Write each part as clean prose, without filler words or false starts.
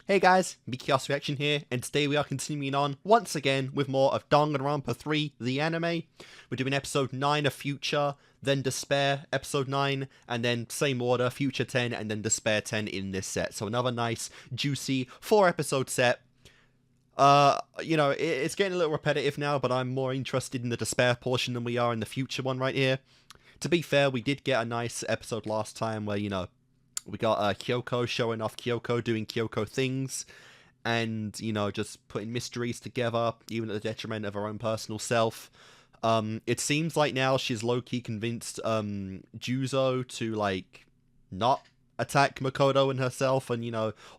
Hey guys, Kickassreaction here, and today we are continuing on, once again, with more of Danganronpa 3, the anime. We're doing episode 9 of Future, then Despair, episode 9, and then same order, Future 10, and then Despair 10 in this set. So another nice, juicy, 4-episode set. It's getting a little repetitive now, but I'm more interested in the Despair portion than we are in the Future one right here. To be fair, we did get a nice episode last time where, we got Kyoko showing off Kyoko doing Kyoko things, and, just putting mysteries together, even at the detriment of her own personal self. It seems like now she's low-key convinced Juzo to, not attack Makoto and herself and,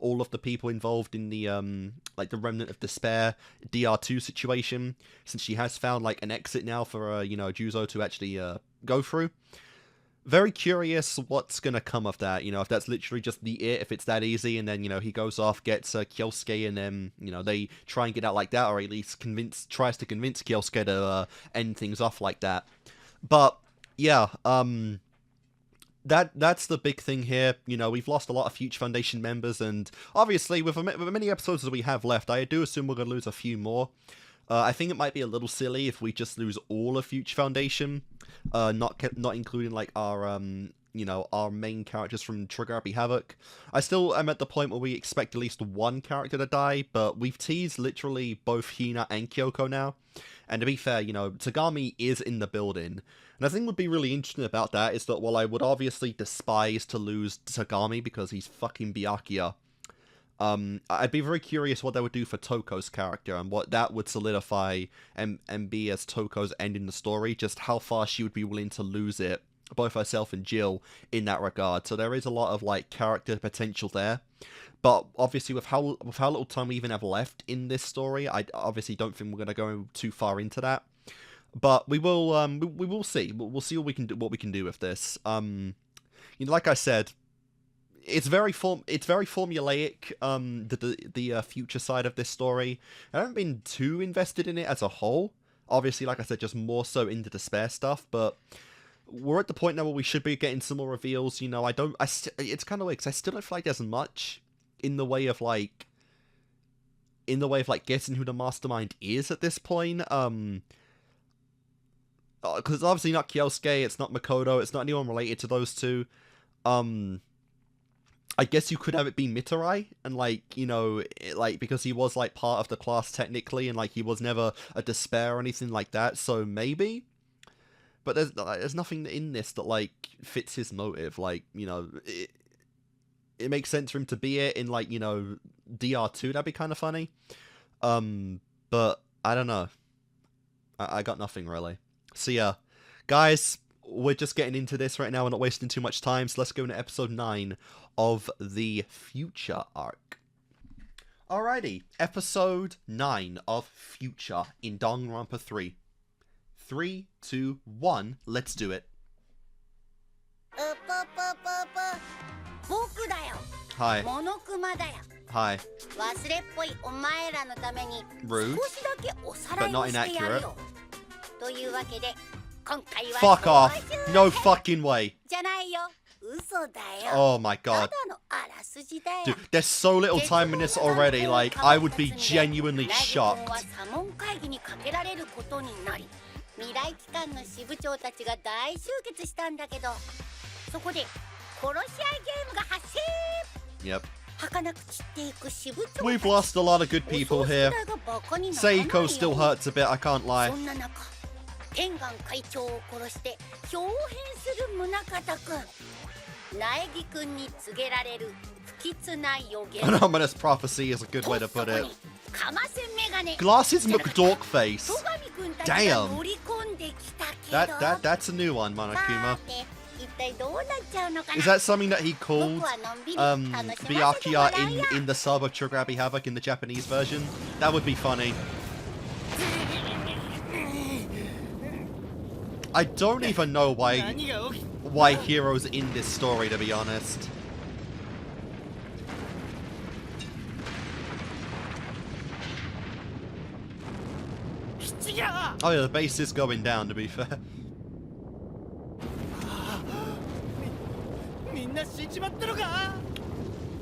all of the people involved in the, the Remnant of Despair DR2 situation, since she has found, an exit now for, Juzo to actually go through. Very curious what's gonna come of that, if that's literally just if it's that easy, and then, he goes off, gets Kyosuke, and then, they try and get out like that, or at least tries to convince Kyosuke to end things off like that. But, yeah, that's the big thing here. We've lost a lot of Future Foundation members, and obviously, with many episodes that we have left, I do assume we're gonna lose a few more. I think it might be a little silly if we just lose all of Future Foundation, not including our our main characters from Trigger Happy Havoc. I still am at the point where we expect at least one character to die, but we've teased literally both Hina and Kyoko now. And to be fair, Tagami is in the building. And the thing would be really interesting about that is that while I would obviously despise to lose Tagami because he's fucking Byakuya, I'd be very curious what that would do for Toko's character, and what that would solidify and be as Toko's end in the story, just how far she would be willing to lose it, both herself and Jill, in that regard. So there is a lot of, character potential there. But obviously, with how little time we even have left in this story, I obviously don't think we're going to go too far into that. But we will, we will see. We'll see what we can do with this. Like I said, it's very formulaic, the Future side of this story. I haven't been too invested in it as a whole. Obviously, like I said, just more so into Despair stuff, but we're at the point now where we should be getting some more reveals. It's kind of weird, because I still don't feel like there's much in the way of, guessing who the mastermind is at this point. Because it's obviously not Kyosuke, it's not Makoto, it's not anyone related to those two. I guess you could have it be Mitarai, and because he was part of the class technically, and he was never a Despair or anything like that, so maybe. But there's nothing in this that fits his motive. It makes sense for him to be it in DR2. That'd be kind of funny. But I don't know. I got nothing really. So yeah, guys, we're just getting into this right now. We're not wasting too much time, so let's go into episode 9 of the Future arc. Alrighty, episode 9 of Future in Danganronpa 3. 3, 2, 1, let's do it. Hi. Hi. Rude, but not inaccurate. Fuck off. No fucking way. Oh my god. Dude, there's so little time in this already, I would be genuinely shocked. Yep. We've lost a lot of good people here. Seiko still hurts a bit, I can't lie. An ominous prophecy is a good way to put it. Glasses McDorkface. Damn. That's a new one, Monokuma. Is that something that he called Byakuya in the sub of Trigger Happy Havoc in the Japanese version? That would be funny. I don't even know why Hero's in this story, to be honest. Oh yeah, the base is going down, to be fair.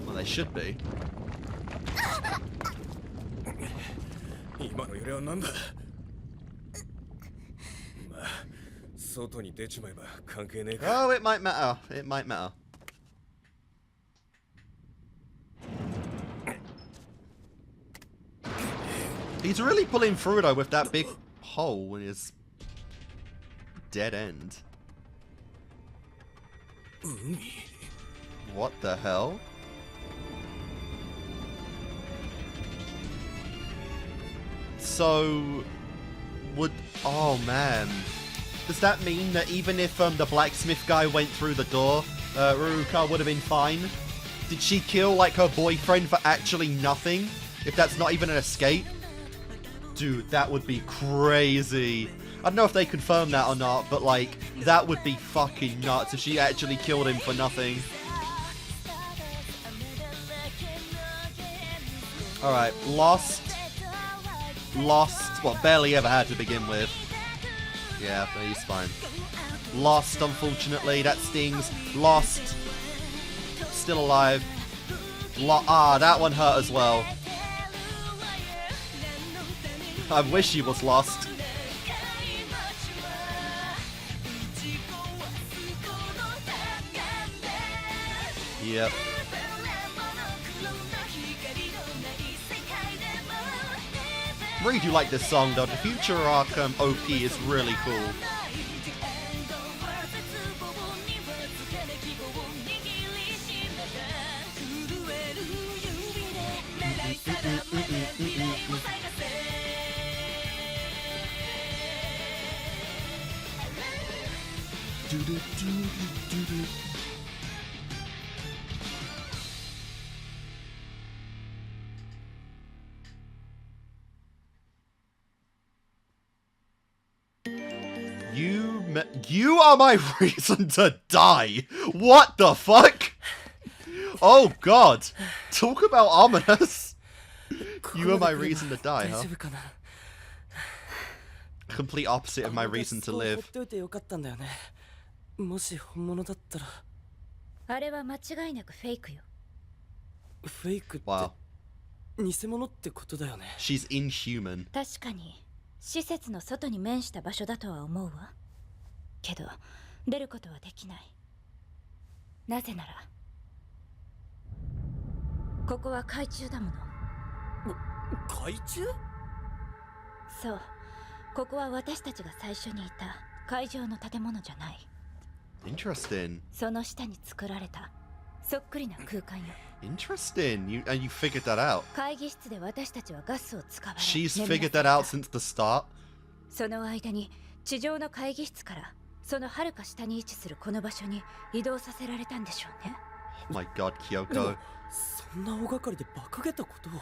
Well, they should be. 今の揺れはなんだ。まあ、外に出ちまえば関係ねえか。 Oh, it might matter. It might matter. He's really pulling through though with that big hole in his dead end. What the hell? So, oh man. Does that mean that even if the blacksmith guy went through the door, Ruruka would have been fine? Did she kill like her boyfriend for actually nothing? If that's not even an escape? Dude, that would be crazy. I don't know if they confirmed that or not, but like, that would be fucking nuts if she actually killed him for nothing. Alright, Lost, well, barely ever had to begin with. Yeah, he's fine. Lost, unfortunately, that stings. Lost, still alive. That one hurt as well. I wish he was lost. Yep. Really do like this song though. The Future Arc OP is really cool. You are my reason to die. What the fuck? Oh god. Talk about ominous. You are my reason to die, huh? Complete opposite of my reason to live. Wow. She's inhuman. 施設の外に面した場所だとは思うわ。けど出ることはできない。なぜならここは海中だもの。海中？そう。ここは私たちが最初にいた海上の建物じゃない。Interesting. その下に作られたそっくりな空間よ。Interesting. You figured that out. 会議室で私たちはガスを使われ。She's figured that out since the start. その間に地上の会議室からその遥か下に位置するこの場所に移動させられたんでしょうね。Oh my god, Kyoko. そんな大掛かりで馬鹿げたことを。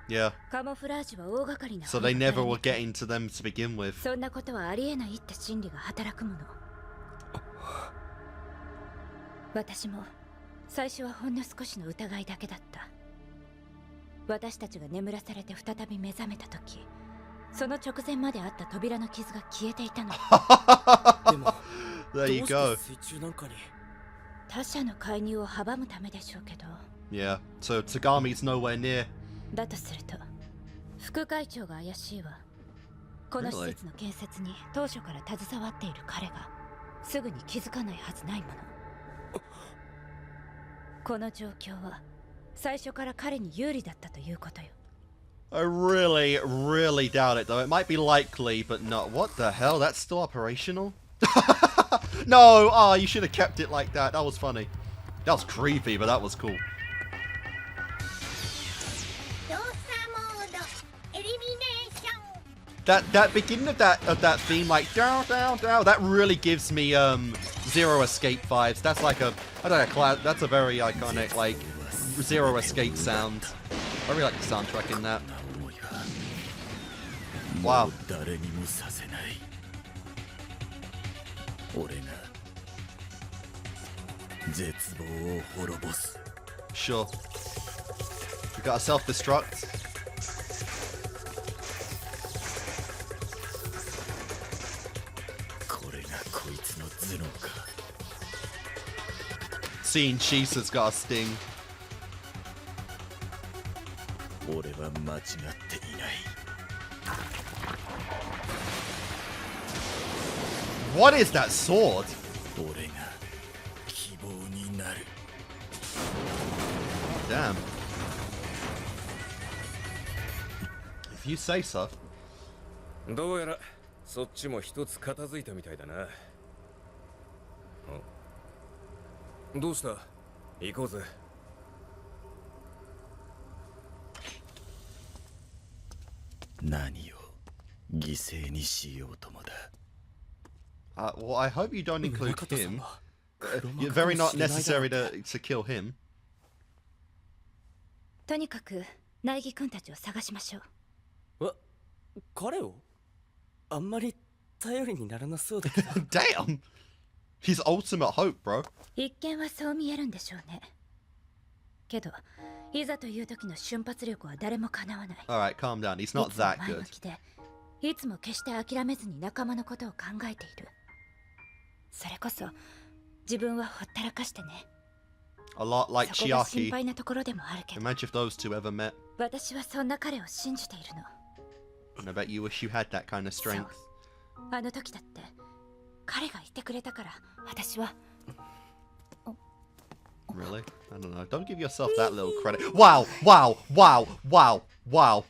Yeah. カモフラージュは大掛かりな。So they never were getting to them to begin with. そんなことはありえないって心理が働くもの。私も最初はほんの少しの疑いだけだった。私たちが眠らされて再び目覚めた時、その直前まであった扉の傷が消えていたの。でも、There you go. 水中なんかに。他者の介入を阻むためでしょうけど。Yeah. So Tagami's nowhere near. だとすると、副会長が怪しいわ。この施設の建設に当初から携わっている彼がすぐに気づかないはずないもの。この状況は最初から彼に有利だったということよ。I really, really doubt it though. It might be likely, but not. What the hell? That's still operational? No! Oh, you should have kept it like that. That was funny. That was creepy, but that was cool. That beginning of that theme, like down, down, down, that really gives me Zero Escape vibes. That's like a, I don't know, that's a very iconic like Zero Escape sound. I really like the soundtrack in that. Wow. Sure. We got a self-destruct. Seeing Chisa's got a sting. What is that sword? 俺が希望になる。 Damn. If you say so. どうやらそっちも一つ片付いたみたいだな。どうした？行こうぜ。何を犠牲にしようともだ。Well, I hope you don't include him. Very not necessary to kill him. とにかく苗木君たちを探しましょう。彼をあんまり頼りにならなそうだけど。Damn! His ultimate hope, bro. 一見はそう見えるんでしょうね。けど、いざという時の瞬発力は誰もかなわない。Alright, calm down. He's not that いつも前 good. 向きで、いつも決して諦めずに仲間のことを考えている。それこそ、自分はほったらかしてね。A lot like そこが心 Chiaki. 配なところでもあるけど、 Imagine if those two ever met. 私はそんな彼を信じているの。 And I bet you wish you had that kind of そう strength. あの時だって彼がいてくれたから私は Really? I don't know. Don't give yourself that little credit. Wow! Wow! Wow! Wow! Wow!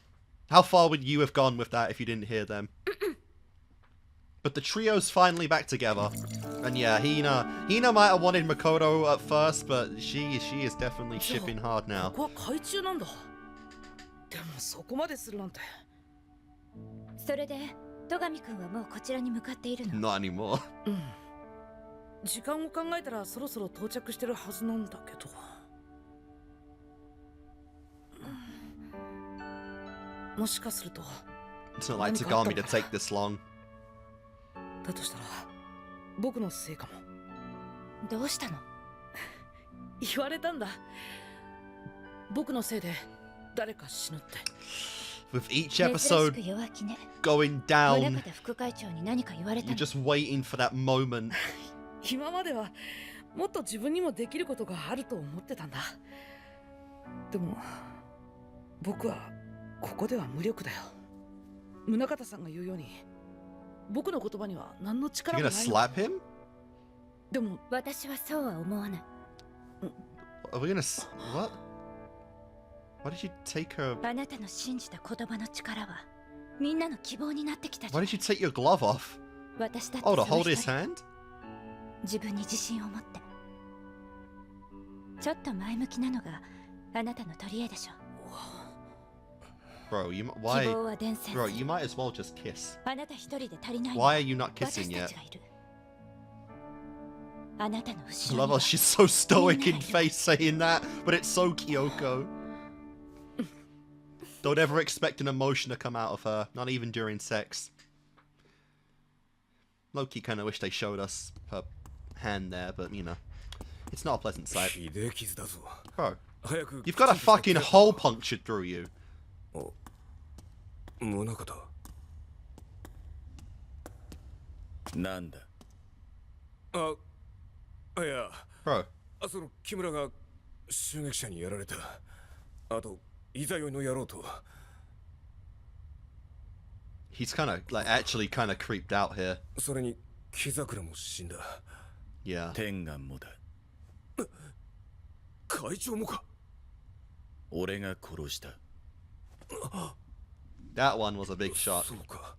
How far would you have gone with that if you didn't hear them? But the trio's finally back together. And yeah, Hina might have wanted Makoto at first, but she is definitely shipping hard now. ここは海中なんだ。でもそこまでするなんて。それで戸上君はもうこちらに向かっているの。 Not anymore. 時間を考えたらそろそろ到着してるはずなんだけど。もしかすると It's not like Tagami to take this long. だとしたら僕のせいかも。どうしたの？言われたんだ。僕のせいで誰か死ぬって。With each 珍し episode く弱気ね。 going 宗 down, 方副会長に何か言われた you're の？ just waiting for that moment. 今まではもっと自分にもできることがあると思ってたんだ。でも僕はここでは無力だよ。宗方さんが言うように僕の言葉には何の You're 力も gonna ないの。 slap him? でも私はそうは思わない。 Are we gonna what? Why did you take her? あなたの信じた言葉の力はみんなの希望になってきたじゃ Why ん。 did you take your glove off? 私だって Oh, そ to の hold 一 his 人。 hand? 自分に自信を持って。ちょっと前向きなのがあなたの取り柄でしょ。 Bro, you 希 why? 望は伝染 Bro, す you る。 might as well just kiss. あなた一人で足りないの。 Why are you not 私 kissing た yet? ちがいる。あなたの I 後ろ love に how は she's so stoic in face saying that, but it's so Kyoko. Don't ever expect an emotion to come out of her, not even during sex. Loki kind of wish they showed us her hand there, but you know, it's not a pleasant sight. ひでえ傷だぞ。 Bro, 早く you've got a fucking hole punctured through you. 宗方。なんだ。いや、 Bro, その木村が襲撃者にやられた。あといざ酔いの野郎と。 he's kind of like actually kind of creeped out here. それに木桜も死んだ。 Yeah. 天眼もだ。会長もか。俺が殺した。That one was a big shot. そうか。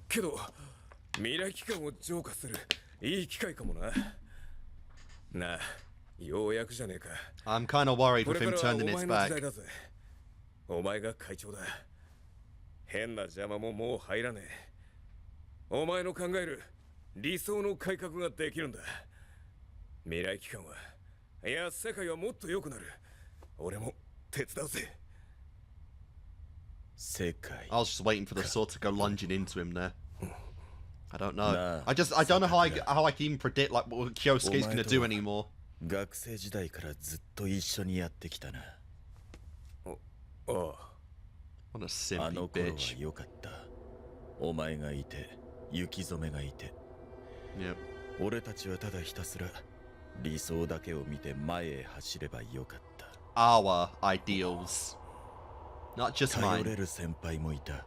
けど未来機関を浄化するいい機会かもな。なあ、ようやくじゃねえか。 I'm kind of worried こ with れ him からは turning お his 前の時代 back. だぜ。お前が会長だ。変な邪魔ももう入らねえ。お前の考える理想の改革ができるんだ。未来機関は、いや世界はもっと良くなる。俺も手伝うぜ。世界。 I was just waiting for the sword to go lunging into him there. I don't know. Nah. I don't know how I can even predict like what Kyosuke's gonna do anymore. 学生時代からずっと一緒にやってきたな。ああ。 What a あ simpy の頃は bitch. 良かった。お前がいて、雪染がいて。 Yep. 俺たちはただひたすら理想だけを見て前へ走ればよかった。 Our ideals. Not just 頼 mine. れる先輩もいた。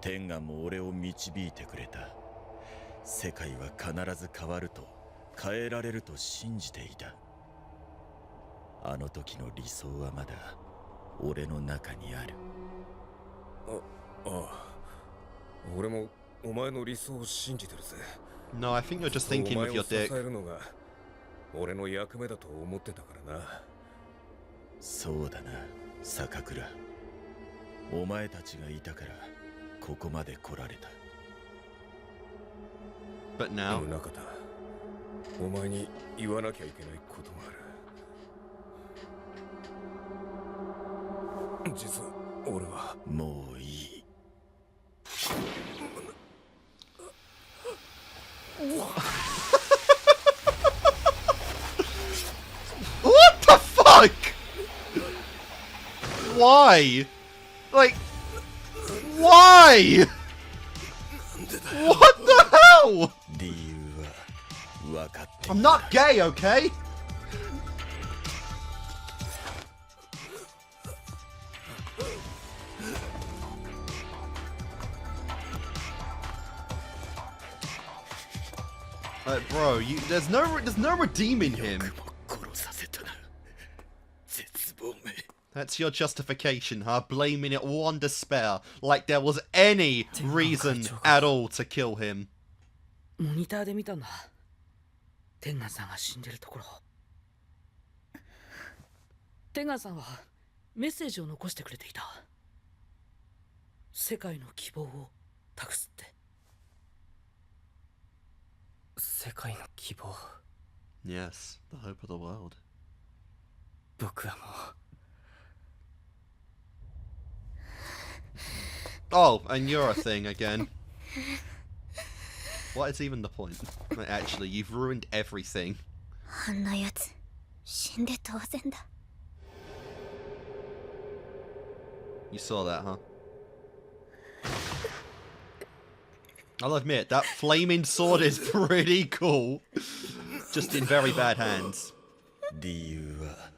天眼も俺を導いてくれた。世界は必ず変わると変えられると信じていた。あの時の理想はまだ俺の中にある。ああ、俺もお前の理想を信じてるぜ。 No, I think you're just thinking with your お前を支 dick. えるのが俺の役目だと思ってたからな。そうだな、坂倉。お前たちがいたからここまで来られた。 But now, 宗方、お前に言わなきゃいけないことがある。実は俺はもういい。what the fuck? Why? Like, why? What the hell? 理由は分かっている。 I'm not gay, okay? Bro, there's no redeeming him. 殺させたな。絶望め。 That's your justification, huh? Blaming it all on despair, like there was any reason at all to kill him. モニターで見たんだ。天眼さんが死んでるところ。天眼さんはメッセージを残してくれていた。世界の希望を託すって。世界の希望。 Yes, the hope of the world. 僕はも Oh, and you're a thing again. What is even the point? Like, actually, you've ruined everything. あんなやつ死んで当然だ。 You saw that, huh? I'll admit, that flaming sword is pretty cool. Just in very bad hands. 理由は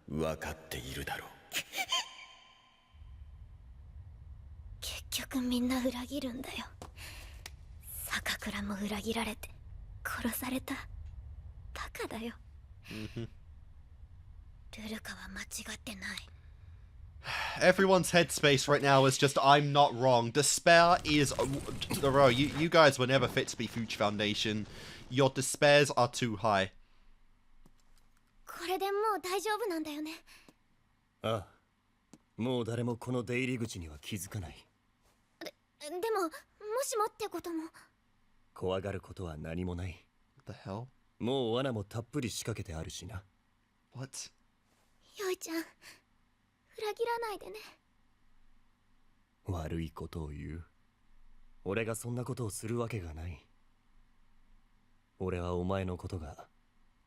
分かっているだろう。結局みんな裏切るんだよ。坂倉も裏切られて殺された。バカだよ。ルルカは間違ってない。 Everyone's headspace right now is just, I'm not wrong. Despair is... Bro, you guys were never fit to be Future Foundation. Your despairs are too high. これでもう大丈夫なんだよね。ああ、もう誰もこの出入り口には気づかない。でも、もしもってことも。怖がることは何もない。 What the hell? もう罠もたっぷり仕掛けてあるしな。 What? よいちゃん、裏切らないでね。悪いことを言う。俺がそんなことをするわけがない。俺はお前のことが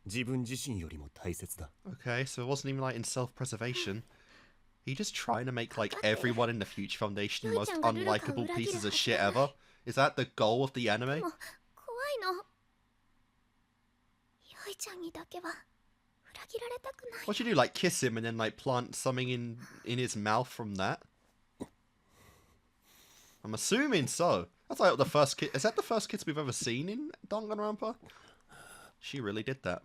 自分自身よりも大切だ。 Okay, so it wasn't even like in self-preservation. He just trying to make like everyone in the Future Foundation the most unlikable pieces of shit ever? Is that the goal of the anime? でも怖いの。よいちゃんにだけは裏切られたくない。 What should you do? Like kiss him and then like plant something in his mouth from that? I'm assuming so. That's like the first kiss. Is that the first kiss we've ever seen in Danganronpa? She really did that.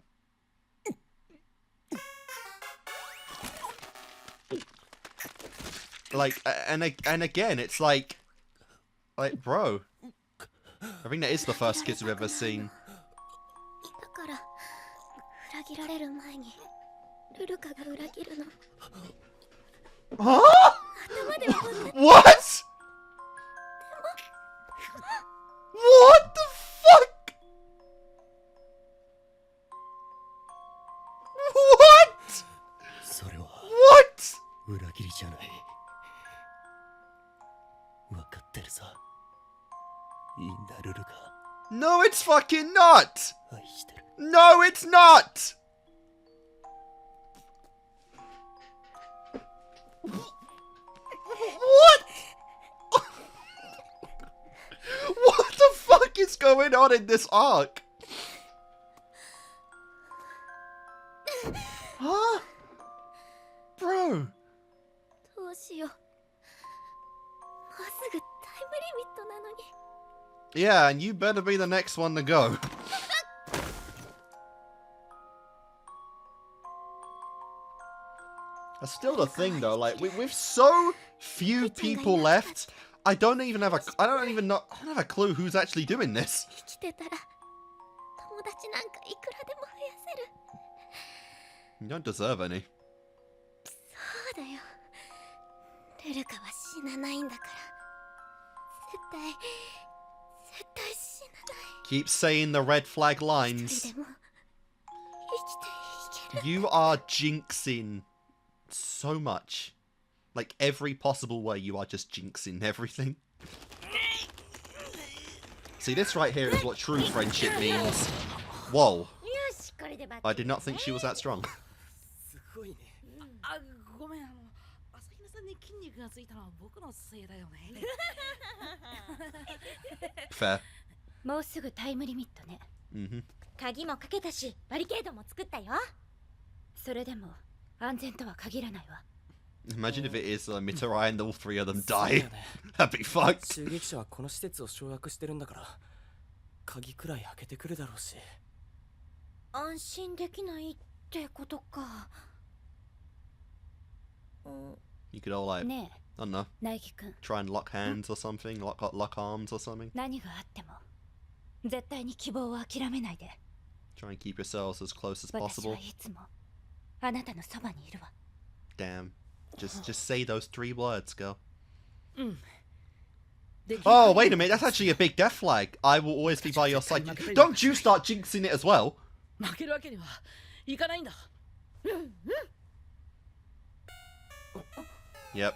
Like, and again, it's like, bro. I think that is the first kiss we've ever seen. だから裏切られる前にルルカが裏切るの。 Huh? 頭では分かっ What? What the fuck? What? それは What? 裏切りじゃない。分かってるさ。いいんだルルカ。 No, it's fucking not. 愛してる。 No, it's not. What? What the fuck is going on in this arc? Huh? Bro. どうしよう。もうすぐタイムリミットなのに。Yeah, and you better be the next one to go. That's still the thing, though. Like, with so few people left, I don't even have a clue who's actually doing this. 生きてたら友達なんかいくらでも増やせる。 You don't deserve any. そうだよ。ルルカは死なないんだから。絶対死なない。 Keep saying the red flag 一 lines. 人でも生きていける。 You are jinxing so much. Like, every possible way you are just jinxing everything. See, this right here is what true friendship means. Whoa. よし、これでバッチリ。 I did not think she was that strong. すごいね。あ、ごめん、朝比奈さんに筋肉がついたのは僕のせいだよね。 Fair. もうすぐタイムリミットね。 Mm-hmm. 鍵もかけたし、バリケードも作ったよ。それでも安全とは限らないわ。 Imagine if it is Mitarai and all three of them そうだ die. よね。 That'd be fucked. 襲撃者はこの施設を掌握してるんだから鍵くらい開けてくるだろうし。安心できないってことか。You could all, like, ね I don't know, え、ナギ君、 try and lock hands or something, lock arms or something. 何があっても絶対に希望を諦めないで。 Try and keep yourselves as close as 私 possible. はいつもあなたのそばにいるわ。 Damn. Just say those 3 words, girl. できる Oh, wait a minute, that's actually a big death flag. I will always be by your side. Don't you start jinxing it as well. 負けるわけにはいかないんだ。 Yep.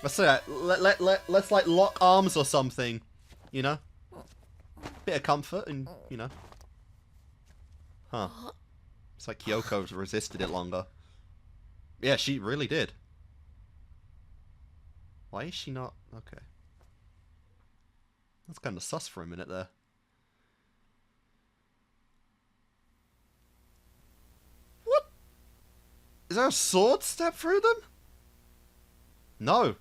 Let's say that. Let's like lock arms or something. You know? Bit of comfort and, you know. Huh. It's like Kyoko resisted it longer. Yeah, she really did. Why is she not? Okay. That's kind of sus for a minute there. What? Is there a sword stab through them? No.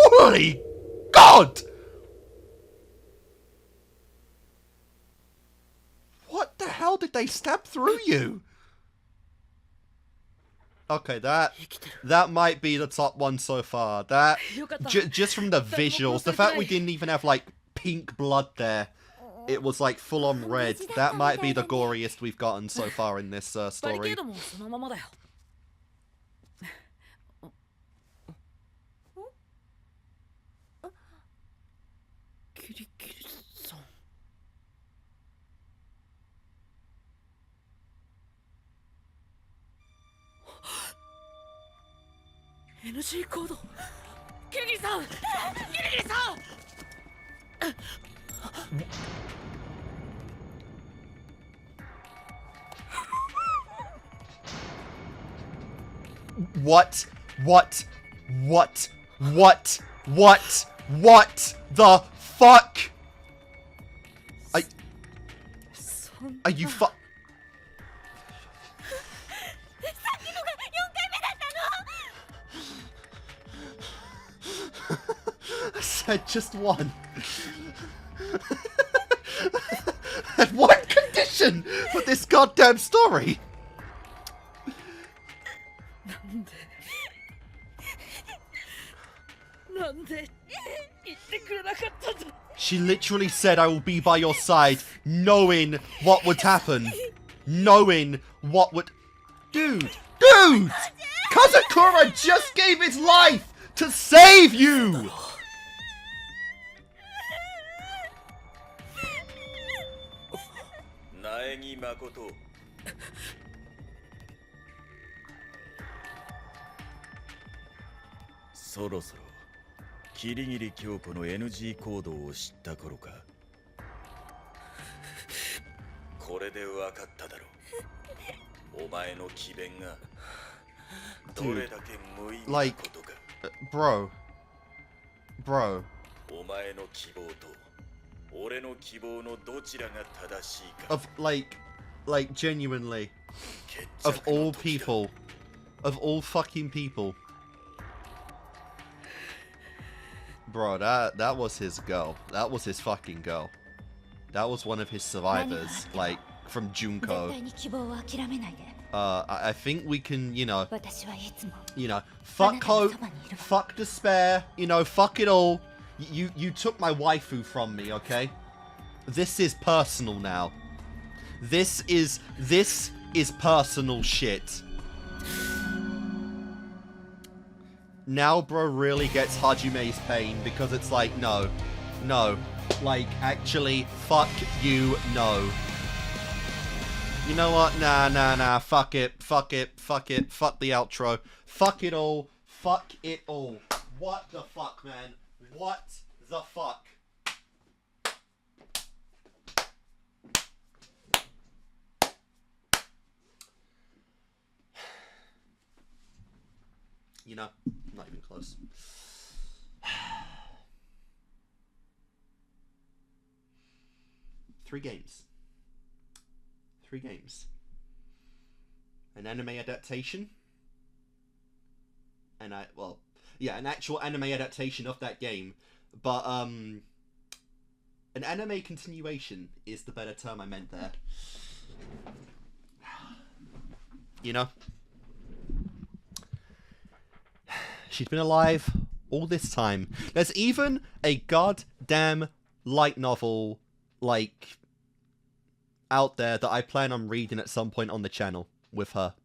Holy God! What the hell did they stab through you? Okay, that might be the top one so far. That just from the visuals, the fact we didn't even have like pink blood there, it was like full on red. That might be the goriest we've gotten so far in this バリケ story. ードもそのままだよ。キリキリさん。NG コード。キリキリさん。キリキリさん。 What the fuck? Are you fu- さっきのが4回目だったの。 I said just one. And one condition for this goddamn story. なんで言ってくれなかったんだ。 She literally said, I will be by your side, knowing what would happen. Knowing what would... Dude! Kazakura just gave his life to save you! 苗木誠。そろそろ桐桐京子の NG 行動を知った頃か。これで分かっただろう。お前の詭弁がどれだけ無意味なことか。Bro. お前の希望と俺の希望のどちらが正しいか。 Of, like genuinely. Of all people. Of all fucking people. bro, that was his girl. That was his fucking girl. That was one of his survivors, like, from 絶 Junko. 対に希望を諦めないで。 I think we can, 私はいつも fuck hope, fuck despair, fuck it all. You took my waifu from me, okay? This is personal now. This is personal shit. Now bro really gets Hajume's pain because it's like, no. Like, actually, fuck you, no. You know what? Nah. Fuck it. Fuck the outro. Fuck it all. Fuck it all. What the fuck, man? What the fuck? Not even close. Three games. An anime adaptation. And an actual anime adaptation of that game. But, an anime continuation is the better term I meant there. She's been alive all this time. There's even a goddamn light novel, like, out there that I plan on reading at some point on the channel with her.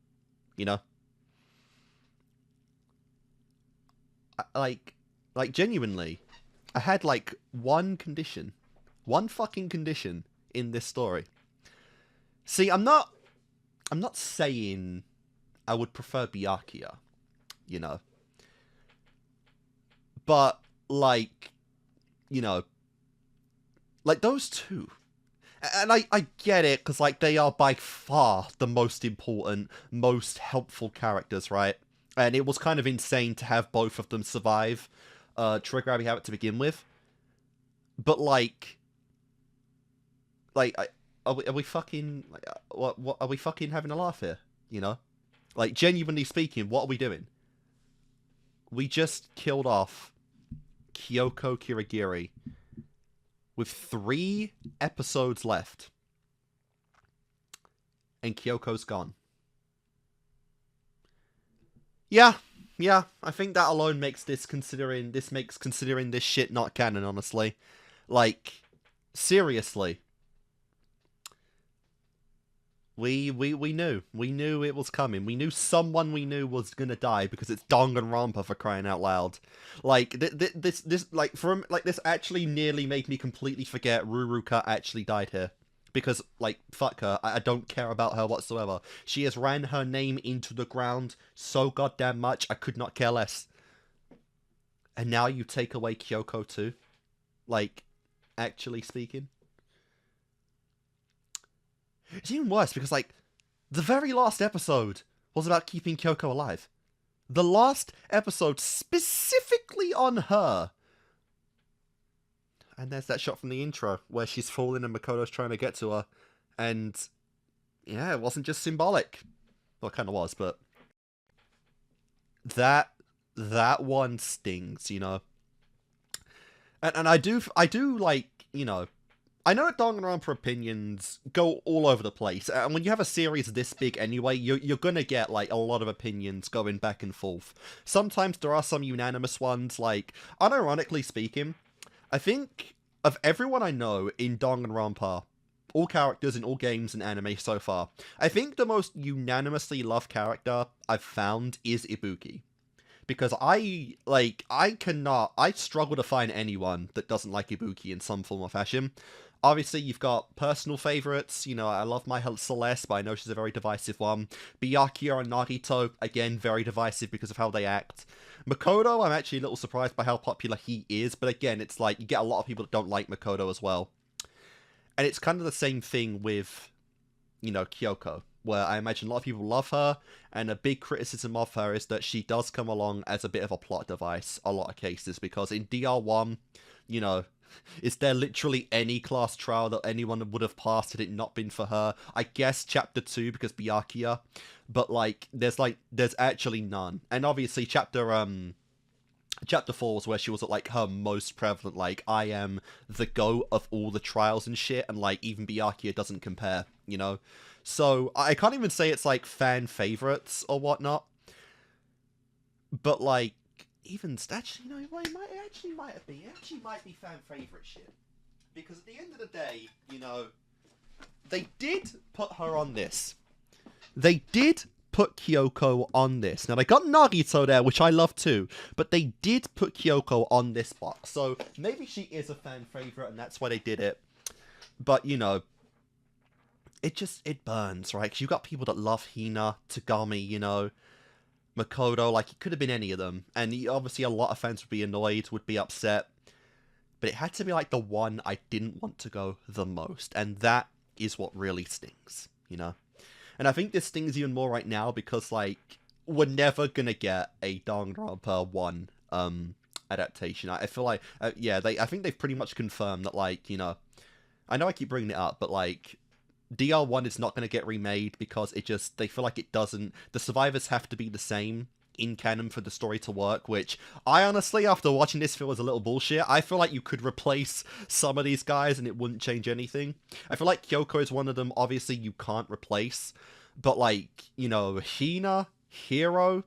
Like genuinely, I had like one fucking condition in this story. See, I'm not saying I would prefer Byakuya, but like those two. And I get it, because, like, they are by far the most important, most helpful characters, right? And it was kind of insane to have both of them survive Trigger Happy Habit to begin with. But, are we fucking... what are we fucking having a laugh here, Like, genuinely speaking, what are we doing? We just killed off Kyoko Kirigiri with 3 episodes left. And Kyoko's gone. Yeah, I think that alone makes considering this shit not canon, honestly. Like, seriously. We knew it was coming. We knew someone we knew was gonna die because it's Danganronpa, for crying out loud. Like this actually nearly made me completely forget Ruruka actually died here. Because, like, fuck her. I don't care about her whatsoever. She has ran her name into the ground so goddamn much, I could not care less. And now you take away Kyoko too? Like, actually speaking? It's even worse because, like, the very last episode was about keeping Kyoko alive. The last episode specifically on her. And there's that shot from the intro where she's falling and Makoto's trying to get to her. And, yeah, it wasn't just symbolic. Well, it kind of was, but... That one stings, And I do, like, I know that Danganronpa opinions go all over the place, and when you have a series this big anyway, you're gonna get, like, a lot of opinions going back and forth. Sometimes there are some unanimous ones, like, unironically speaking, I think of everyone I know in Danganronpa, all characters in all games and anime so far, I think the most unanimously loved character I've found is Ibuki. Because I struggle to find anyone that doesn't like Ibuki in some form or fashion. Obviously, you've got personal favorites. I love my Celeste, but I know she's a very divisive one. Byakuya and Nagito, again, very divisive because of how they act. Makoto, I'm actually a little surprised by how popular he is, but again, it's like, you get a lot of people that don't like Makoto as well. And it's kind of the same thing with, Kyoko, where I imagine a lot of people love her, and a big criticism of her is that she does come along as a bit of a plot device, a lot of cases, because in DR1, is there literally any class trial that anyone would have passed had it not been for her? I guess chapter 2 because Byakuya, but there's actually none. And obviously chapter Chapter 4 was where she was at, like, her most prevalent, like, I am the GOAT of all the trials and shit, and, like, even Byakuya doesn't compare, you know? So, I can't even say it's, like, fan favorites or whatnot, but, like, even, actually, you know, well, it actually might be fan favorite shit. Because at the end of the day, you know, they did put her on this. They did put Kyoko on this. Now, they got Nagito there, which I love too, but they did put Kyoko on this box. So, maybe she is a fan favorite, and that's why they did it. But, you know, it burns, right? Because you got people that love Hina, Tagami, you know, Makoto, like, it could have been any of them. And obviously a lot of fans would be annoyed, would be upset. But it had to be, like, the one I didn't want to go the most. And that is what really stings, you know? And I think this stings even more right now because, like, we're never gonna get a Danganronpa 1 adaptation. I feel like, yeah, I think they've pretty much confirmed that, like, you know, I know I keep bringing it up, but, like, DR1 is not going to get remade because they feel like it doesn't, the survivors have to be the same in canon for the story to work, which I honestly, after watching this, feel is a little bullshit. I feel like you could replace some of these guys and it wouldn't change anything. I feel like Kyoko is one of them, obviously you can't replace, but, like, you know, Hina, Hero,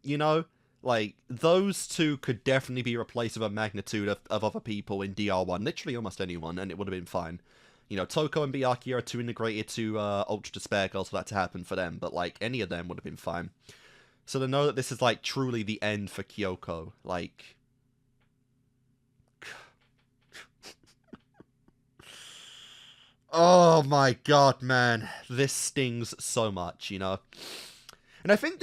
you know, like, those two could definitely be replaced with a magnitude of other people in DR1, literally almost anyone, and it would have been fine. You know, Toko and Byakuya are too integrated to Ultra Despair Girls for that to happen for them, but, like, any of them would have been fine. So to know that this is, like, truly the end for Kyoko, like... oh my god, man. This stings so much, you know? And I think,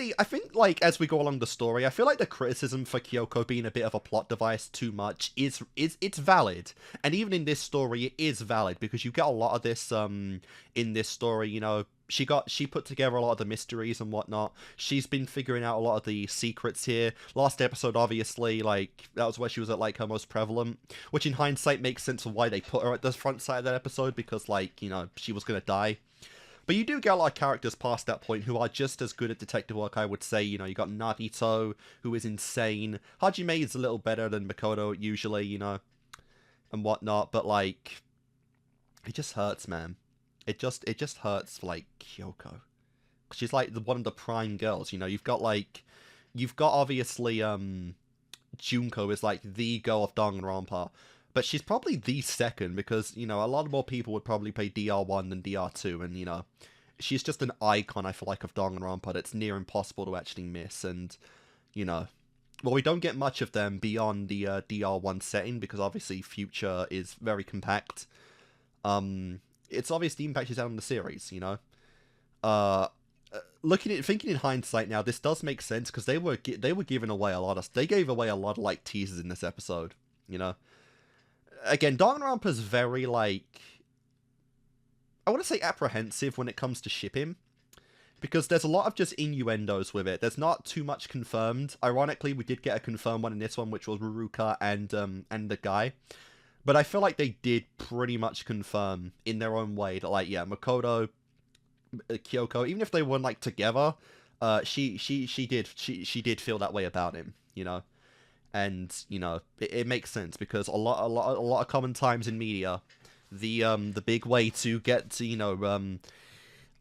like, as we go along the story, I feel like the criticism for Kyoko being a bit of a plot device too much it's valid. And even in this story, it is valid, because you get a lot of this, in this story, you know, she put together a lot of the mysteries and whatnot. She's been figuring out a lot of the secrets here. Last episode, obviously, like, that was where she was at, like, her most prevalent, which in hindsight makes sense of why they put her at the front side of that episode, because, like, you know, she was gonna die. But you do get a lot of characters past that point who are just as good at detective work, I would say. You know, you got Nagito, who is insane. Hajime is a little better than Makoto, usually, you know, and whatnot. But, like, it just hurts, man. It just hurts for, like, Kyoko. She's, like, one of the prime girls, you know. You've got obviously, Junko is, like, the girl of Danganronpa. But she's probably the second, because, you know, a lot more people would probably play DR1 than DR2, and, you know, she's just an icon, I feel like, of Danganronpa that's near impossible to actually miss, and, you know, well, we don't get much of them beyond the DR1 setting, because obviously Future is very compact. It's obvious the impact she's had on the series, you know? Thinking in hindsight now, this does make sense, because they were giving away they gave away a lot of, like, teasers in this episode, you know? Again, Danganronpa's very, like, I want to say apprehensive when it comes to shipping, because there's a lot of just innuendos with it. There's not too much confirmed. Ironically, we did get a confirmed one in this one, which was Ruruka and the guy. But I feel like they did pretty much confirm in their own way that, like, yeah, Makoto, Kyoko, even if they weren't, like, together, she did feel that way about him, you know? And, you know, it makes sense, because a lot of common times in media, the big way to get to, you know,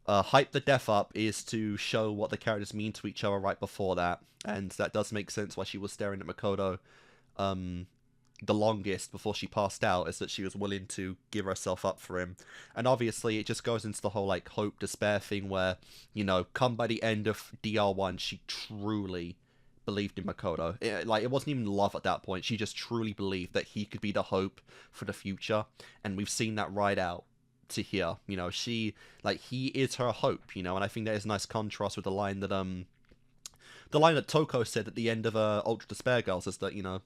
hype the death up is to show what the characters mean to each other right before that. And that does make sense why she was staring at Makoto the longest before she passed out, is that she was willing to give herself up for him. And obviously it just goes into the whole, like, hope despair thing where, you know, come by the end of DR1, she truly believed in Makoto. It wasn't even love at that point. She just truly believed that he could be the hope for the future, and we've seen that right out to here. You know, he is her hope, you know, and I think that is a nice contrast with the line that Toko said at the end of Ultra Despair Girls, is that, you know,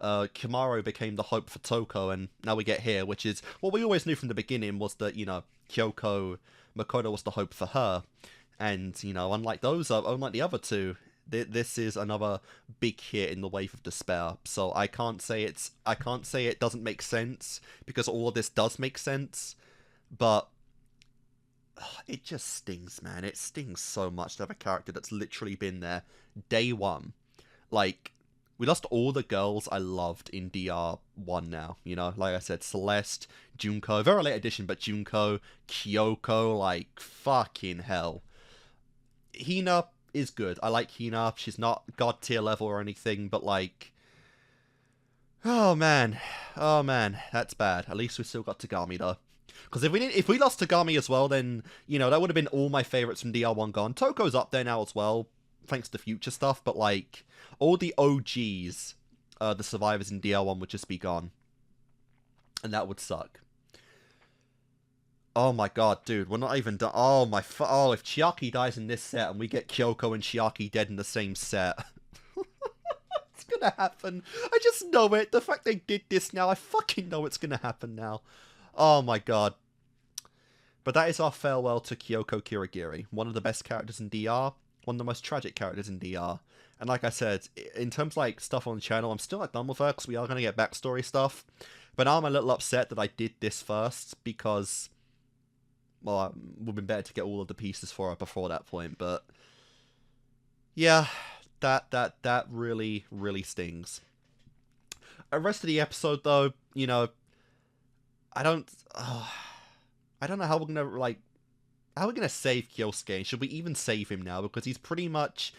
Kimaro became the hope for Toko, and now we get here, which is what we always knew from the beginning, was that, you know, Makoto was the hope for her. And, you know, unlike the other two, this is another big hit in the wave of despair. So I can't say it doesn't make sense, because all of this does make sense, but it just stings, man. It stings so much to have a character that's literally been there day one. Like, we lost all the girls I loved in DR1 now, you know? Like I said, Celeste, Junko, very late edition, but Junko, Kyoko, like, fucking hell. Hina is good. I like Hina. She's not god tier level or anything, but like... Oh man, that's bad. At least we still got Tagami though. Because if we lost Tagami as well, then, you know, that would have been all my favorites from DR1 gone. Toko's up there now as well, thanks to future stuff, but like, all the OGs, the survivors in DR1 would just be gone. And that would suck. Oh my god, dude, we're not even done. Oh my oh, if Chiaki dies in this set and we get Kyoko and Chiaki dead in the same set. It's gonna happen. I just know it. The fact they did this now, I fucking know it's gonna happen now. Oh my god. But that is our farewell to Kyoko Kirigiri. One of the best characters in DR. One of the most tragic characters in DR. And like I said, in terms of like stuff on the channel, I'm still not done with her because we are going to get backstory stuff. But now I'm a little upset that I did this first because, well, it would have been better to get all of the pieces for her before that point. But yeah, that really, really stings. The rest of the episode though, you know, I don't know how we're going to like, how are we going to save Kyosuke? Should we even save him now? Because he's pretty much,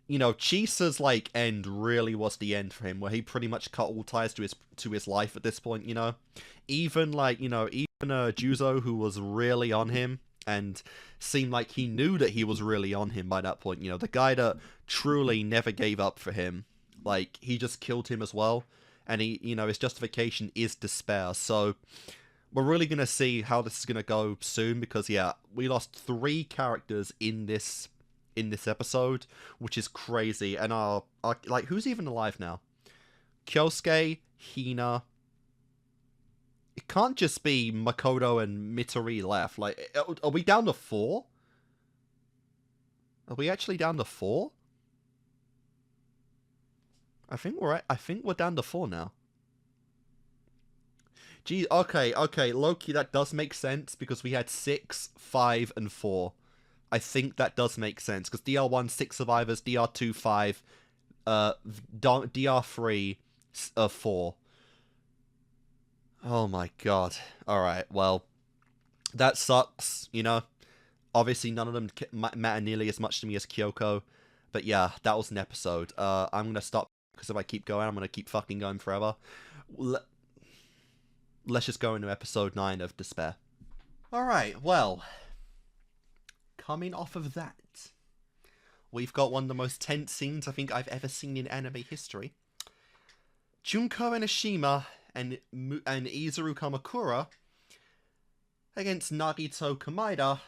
you know, Chisa's, like, end really was the end for him, where he pretty much cut all ties to his life at this point, you know? Even, like, you know, even Juzo, who was really on him, and seemed like he knew that he was really on him by that point, you know? The guy that truly never gave up for him, like, he just killed him as well, and he, you know, his justification is despair, so... We're really going to see how this is going to go soon because, yeah, we lost 3 characters in this episode, which is crazy. And our like, who's even alive now? Kyosuke, Hina. It can't just be Makoto and Mitori left. Like, are we down to 4? Are we actually down to 4? I think we're down to 4 now. Gee, okay, Loki, that does make sense, because we had 6, 5, and 4. I think that does make sense, because DR1, 6 survivors, DR2, 5, DR3, 4. Oh my god. Alright, well, that sucks, you know? Obviously, none of them matter nearly as much to me as Kyoko, but yeah, that was an episode. I'm gonna stop, because if I keep going, I'm gonna keep fucking going forever. Let's just go into episode 9 of Despair. Alright, well, coming off of that, we've got one of the most tense scenes I think I've ever seen in anime history. Junko and Ashima and Izuru Kamakura against Nagito Kameda,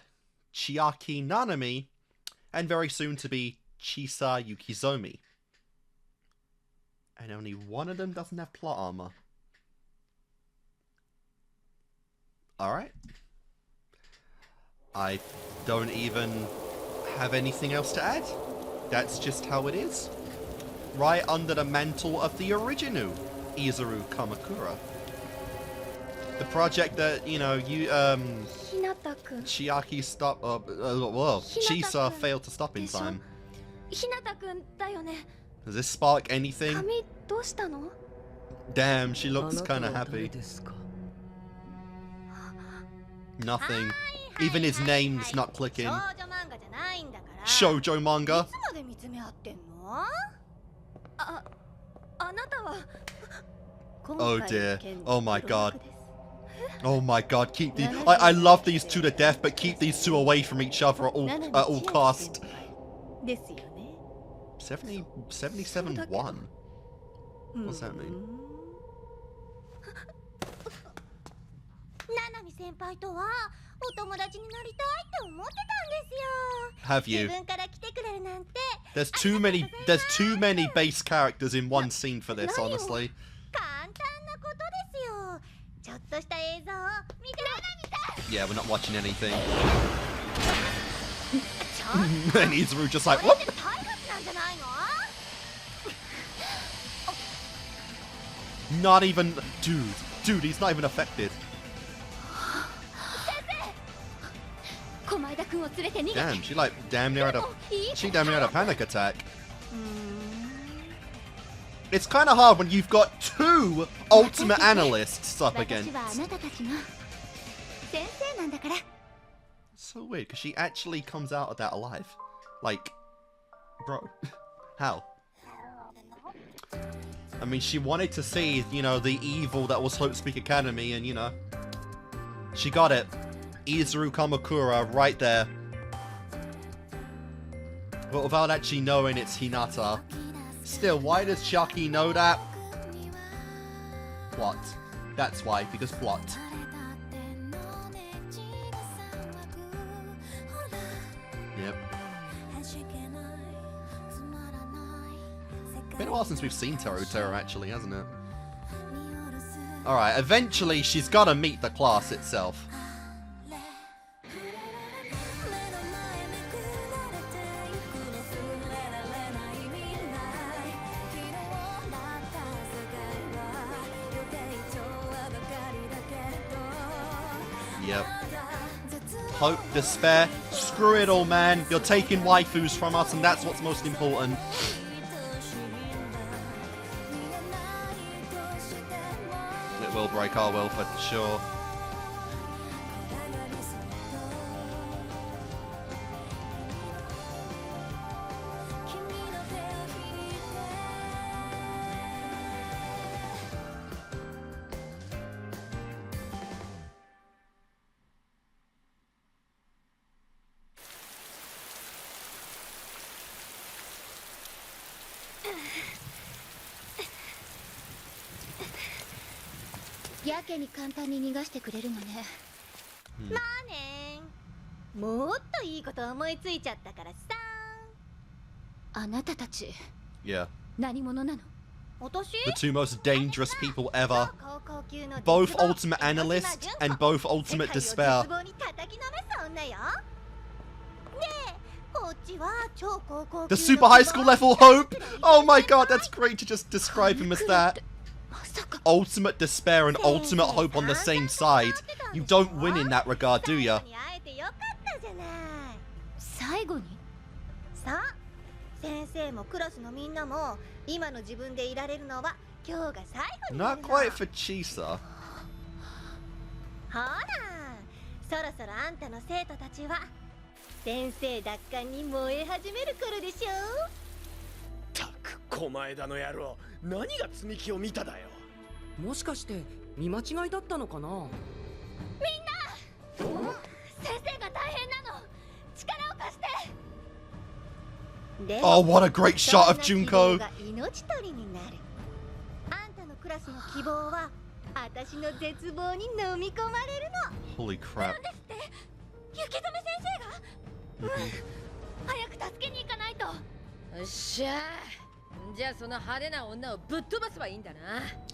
Chiaki Nanami, and very soon to be Chisa Yukizome. And only one of them doesn't have plot armor. Alright. I don't even have anything else to add. That's just how it is. Right under the mantle of the original Izuru Kamakura. The project that, you know, Chiaki stopped, Chisa failed to stop in time. Does this spark anything? Damn, she looks kinda happy. Nothing. Even his name's not clicking. Shoujo manga? Oh dear. Oh my god. Oh my god, keep these... I love these two to death, but keep these two away from each other at all cost. 77-1? What's that mean? Have you? There's too many base characters in one scene for this, honestly. Yeah, we're not watching anything. And Izuru just like, whoop! Not even... Dude, he's not even affected. Damn, she like damn near had a panic attack. It's kind of hard when you've got 2 ultimate analysts up against. So weird, because she actually comes out of that alive. Like, bro, how? I mean, she wanted to see, you know, the evil that was Hope Speak Academy, and, you know, she got it. Izuru Kamakura right there. But without actually knowing it's Hinata. Still, why does Chucky know that? Plot. That's why, because plot. Yep. Been a while since we've seen Terra actually, hasn't it? Alright, eventually she's gotta meet the class itself. Yep. Hope, despair, screw it all, man. You're taking waifus from us, and that's what's most important. It will break our will for sure. Yeah. The 2 most dangerous people ever. Both ultimate analyst and both ultimate despair. The super high school level Hope! Oh my god, that's great to just describe him as that. Ultimate despair and ultimate hope on the same side. You don't win in that regard, do ya? Not quite for Chisa. Oh, what a great shot of Junko! Holy crap.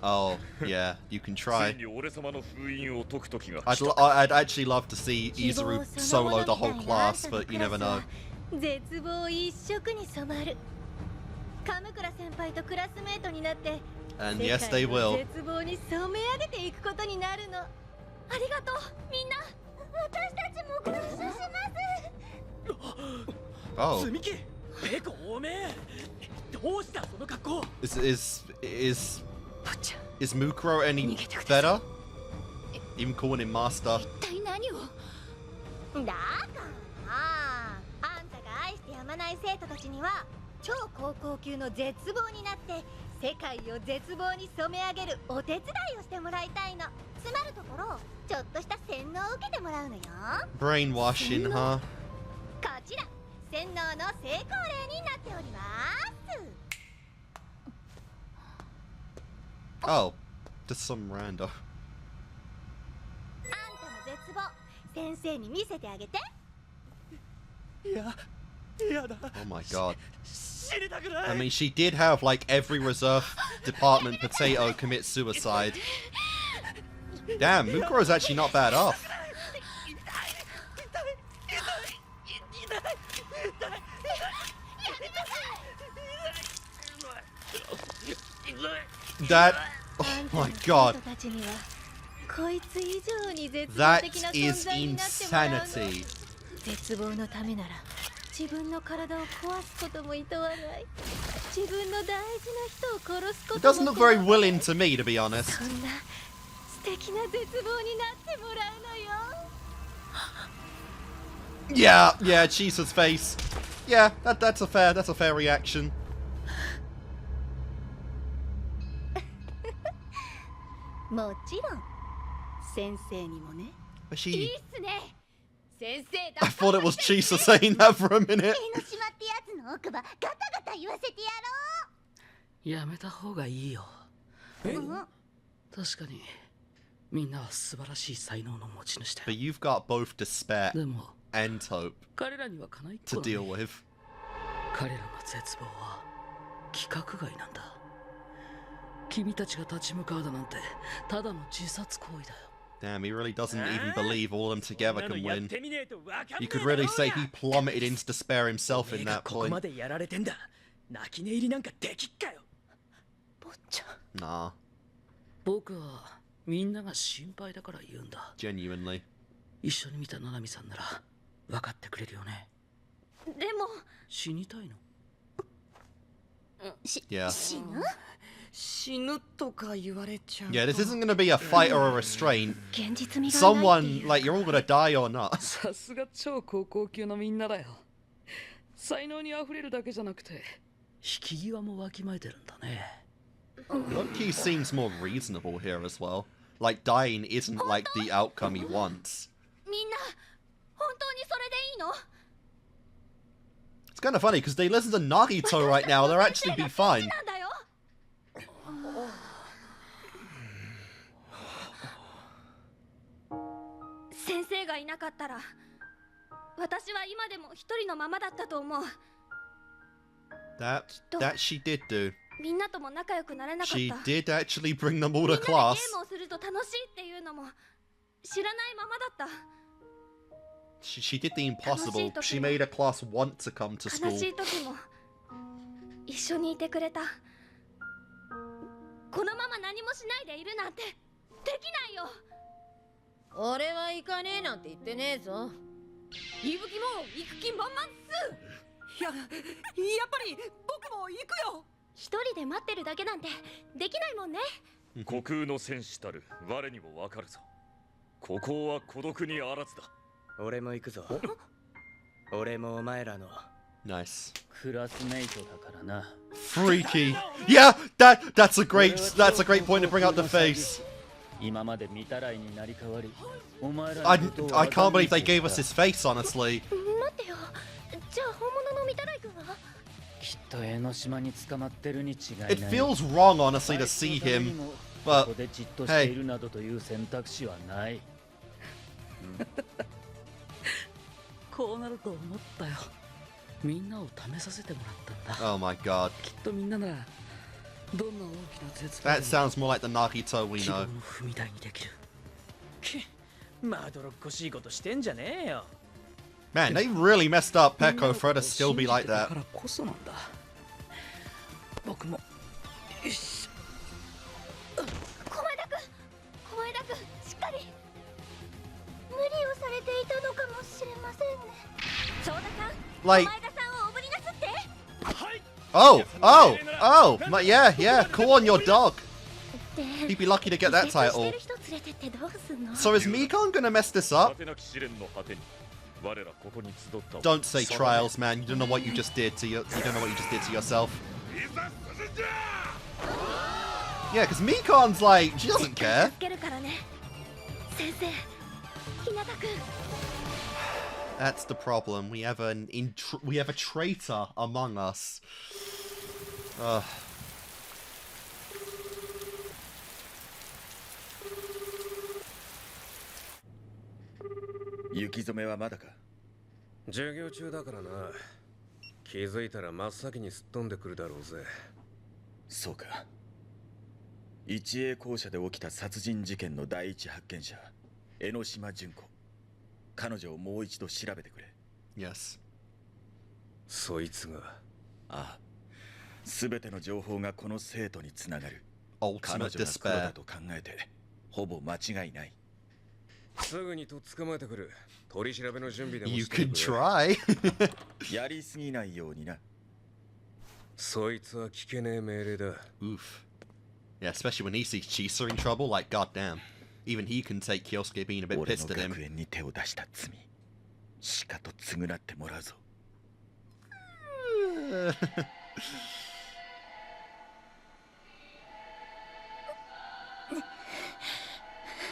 Oh, yeah, you can try. I'd actually love to see Izuru solo the whole class, but you never know. And yes, they will. Oh. Is Mukuro any better? Even calling him master. Brainwashing, huh? Oh, just some rando. Oh my god. I mean, she did have like every reserve department potato commit suicide. Damn, Mukuro's actually not bad off. That, oh my god. That is insanity. 自分の体を壊すことも厭わない。自分の大事な人を殺すこ It と doesn't も look very willing to me, to be honest. そんな素敵な絶望になってもらうのよ。 Yeah, yeah, Chisa's face. Yeah, that's a fair reaction. もちろん先生にもね。 But いい she... っすね。先生 I thought it was Chisa saying that for a minute. 江ノ島ってやつの奥歯ガタガタ言わせてややめた方がいいよ。ろう。確かにみんなは素晴らしい才能の持ち主だ But よ。 you've got both despair でも and hope 彼らにはかないっ to こだ deal ね。 with. 彼らの絶望は規格外なんだ。君たちが立ち向かうだなんてただの自殺行為だよ。 Damn, he really doesn't even believe all of them together can win. You could really say he plummeted into despair himself in that ここ point. までやられてんだ。泣き寝入りなんかできっかよ。坊ちゃん、 Nah, 僕はみんなが心配だから言うんだ。 genuinely. 一緒に見た七海さんなら分かってくれるよね。でも死にたいの？ Yeah. 死ぬ？死ぬとか言われちゃう。 Yeah, this isn't gonna be a fight or a restraint. 現実味がないって Someone, いう。 like, you're all gonna die or not. さすが超高校級のみんなだよ。才能にあふれるだけじゃなくて引き際もわきまえてるんだね。 Loki seems more reasonable here as well. Like, dying isn't like the outcome he wants. みんな本当にそれでいいの？ It's kind of funny because they listen to Nagito right now. They'll actually be fine. なんだよ。先生がいなかったら私は今でも一人のままだったと思う。 That she did do. みんなとも仲良くなれなかった。 She did actually bring them all みん to なでゲ class. ームをすると楽しいっていうのも知らないままだった。 She did the impossible. She made a class want to come to 悲 school. しい時も一緒にいてくれた。このまま何もしないでいるなんてできないよ。俺は行かねえなんて言ってねえぞ。いぶきも行く気満々っす。やっぱり僕も行くよ。一人で待ってるだけなんてできないもんね。虚空の戦士たる我にもわかるぞ。ここは孤独にあらずだ。俺も行くぞ。俺もお前らの Nice. クラスメイトだからな。 Freaky. Yeah, that's a great point to bring out the face. 今まで見たらいになり変わり、お前ら I のことを I can't believe they 欺いて gave us his face, honestly. 待ってよ。じゃあ本物の御手洗君は？きっと江ノ島に捕まってるに違いない。 It feels wrong, honestly, to see him. こ But こでじっとしているなどという選択肢はない。こうなると思ったよ。みんなを試させてもらったんだ。 oh my god, きっとみんなならどんな大きな絶望 that sounds more like the Nagito we 希望 know. の踏み台にできる。まどろっこしいことしてんじゃねえよ。 Man, they really messed up みんな Peko の for her こと to を still be 信じ like てた that. からこそなんだ。僕もよし。小前田君しっかり。無理をされていたのかもしれませんね。相田さん、 Like, 小前田さんをおぶりなすって。 yeah, call on your dog. で He'd be lucky to get that 成功して title. る人連れてってどうすんの？ So is Mikon gonna mess this 果 up? てなき試練の果てに我らここに集った。 Don't say trials, man. You don't know what you just did to you don't know what you just did to yourself. Yeah, because Mikon's like, she doesn't care. 助けるからね。先生、日向君。 That's the problem. We have a traitor among us. Ugh. 雪染めはまだか。授業中だからな。気づいたら真っ先にすっ飛んでくるだろうぜ。そうか。一栄校舎で起きた殺人事件の第一発見者、江ノ島純子。彼女をもう一度調べてくれ。 Yes. そいつが。ああ。すべての情報がこの生徒につながる。彼 Ultimate 女が黒だ despair. と考えて、ほぼ間違いない。すぐにとっ捕まえてくる。取り調べの準備でも You してく can れ。 try. やりすぎないようにな。そいつは聞けねえ命令だ。 Oof. Yeah, especially when he sees Chisa in trouble, like, goddamn. Even he can take Kyosuke being a bit 俺の pissed at him. 学園に手を出した罪、しかと償ってもらうぞ。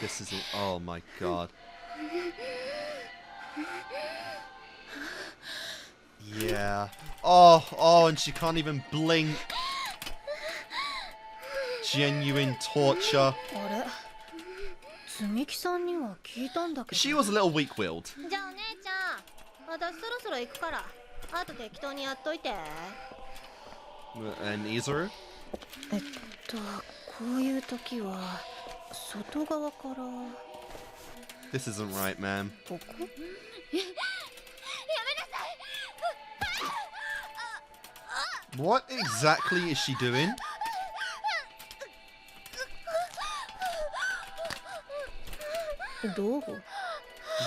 This is... Oh my god. Yeah. Oh, and she can't even blink. Genuine torture. あれ積み木さんには聞いたんだけど。 She was a little weak-willed. じゃあお姉ちゃん、私そろそろ行くから、あと適当にやっといて。 And Izuru? こういう時は外側から。 This isn't right, man. ここ？ What exactly is she doing?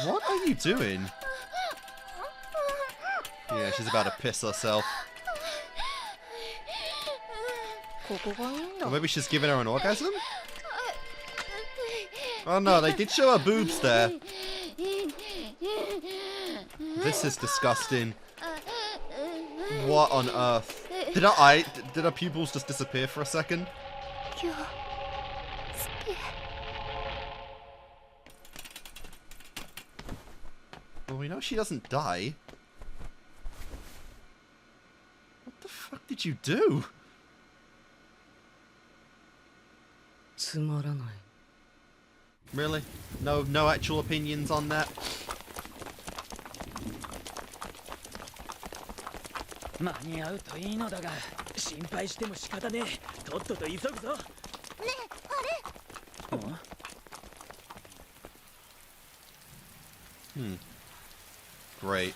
What are you doing? Yeah, she's about to piss herself. ここがいいんだ。 Or maybe she's giving her an orgasm? Oh no, they did show her boobs there. This is disgusting. What on earth? Did her pupils just disappear for a second? Well, we know she doesn't die. What the fuck did you do? つまらない。 Really? No actual opinions on that? 間に合うといいのだが、心配しても仕方ねえ。とっとと急ぐぞ。ねえ、あれ。Great.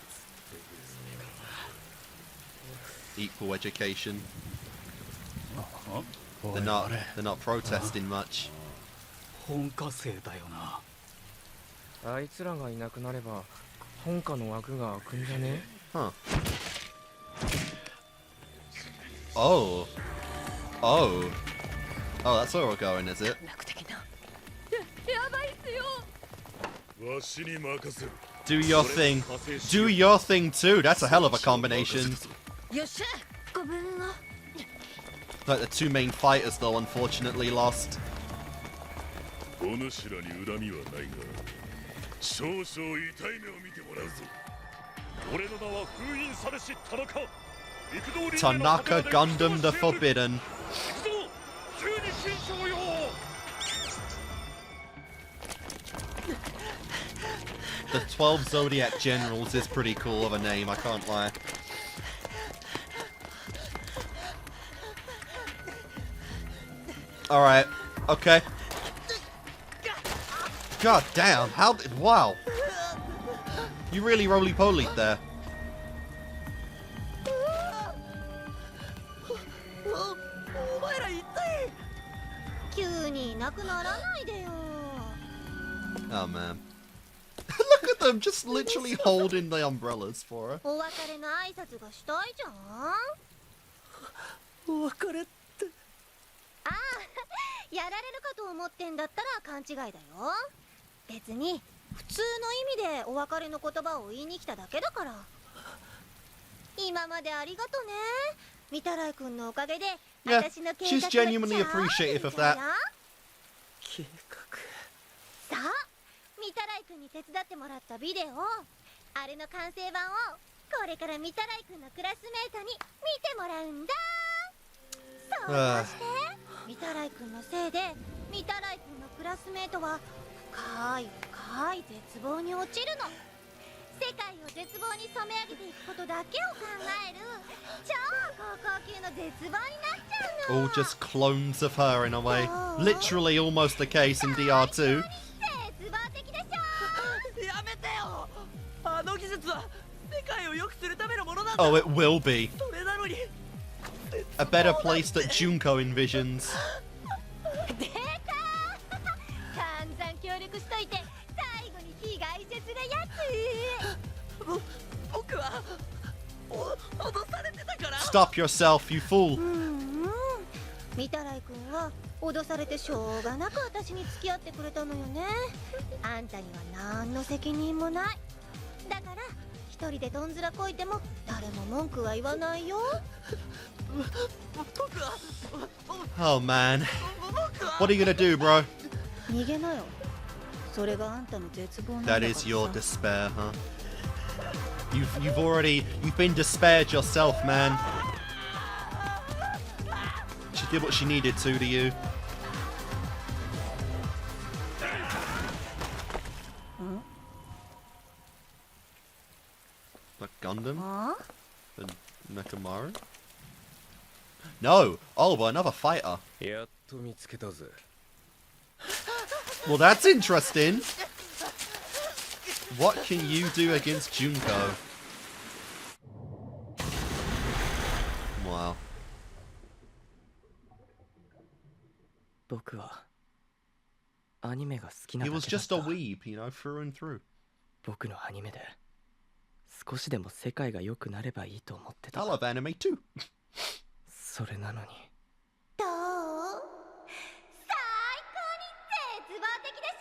Equal education. They're not protesting much. 本科生だよな。あいつらがいなくなれば本科の枠が開くんじゃね？ Huh. Oh. Oh. Oh, that's where we're going, is it? 楽的な。やばいっすよ。わしに任せる。 Do your thing. Do your thing too. That's a hell of a combination. よっしゃ。ごめんな。 Like the two main fighters, though, unfortunately lost. お主らに恨みはないが、少々痛い目を見てもらうぞ。俺の名は封印されし田中。 Tanaka Gundam the Forbidden. The 12 Zodiac Generals is pretty cool of a name, I can't lie. Alright, okay. God damn, how did... Wow. You really roly-polied there. お前ら痛い。急にいなくならないでよ。 Oh man. Look at them just literally holding the umbrellas for her. お別れの挨拶がしたいじゃん。お別れって。ああ、やられるかと思ってんだったら勘違いだよ。別に普通の意味でお別れの言葉を言いに来ただけだから。今までありがとね。御手洗君のおかげで Yeah, 私の計 she's 画が genuinely appreciative of that. 計画。さあ、御手洗君に手伝ってもらったビデオ、あれの完成版をこれから御手洗君のクラスメートに見てもらうんだ。そうして御手洗君のせいで御手洗君のクラスメートは深い深い絶望に落ちるの。世界を絶望に染め上げていくことだけを考える超高校級の絶望になっちゃうの。 All just clones of her in a way. Literally almost the case in DR2. 絶望的でしょ。やめてよ。あの技術は世界を良くするためのものなんだ。 Oh, it will be. それなのに。 A better place that Junko envisions. 出た。散々協力しといて最後 stop yourself, you fool. 御手洗君は脅されてしょうがなく私に付き合ってくれたのよね。あんたには何の責任もない。だから一人でどんずらこいても誰も文句は言わないよ。 Oh man. What are you gonna do, bro? 逃げなよ。それがあんたの絶望なんだから That さ。 is your despair, huh? You've been despaired yourself, man. She did what she needed to you. Like Gundam? あ And Nakamaru? No! Oh, but another fighter. やっと見つけたぜ。 Well, that's interesting. What can you do against Junko? Wow. 僕はアニメが好きな He だ was けだっ just a た。 weeb, you know, through and through. 僕のアニメで少しでも世界が良くなればいいと思ってた。 I love anime too. それなのにどう？最高に絶望的でし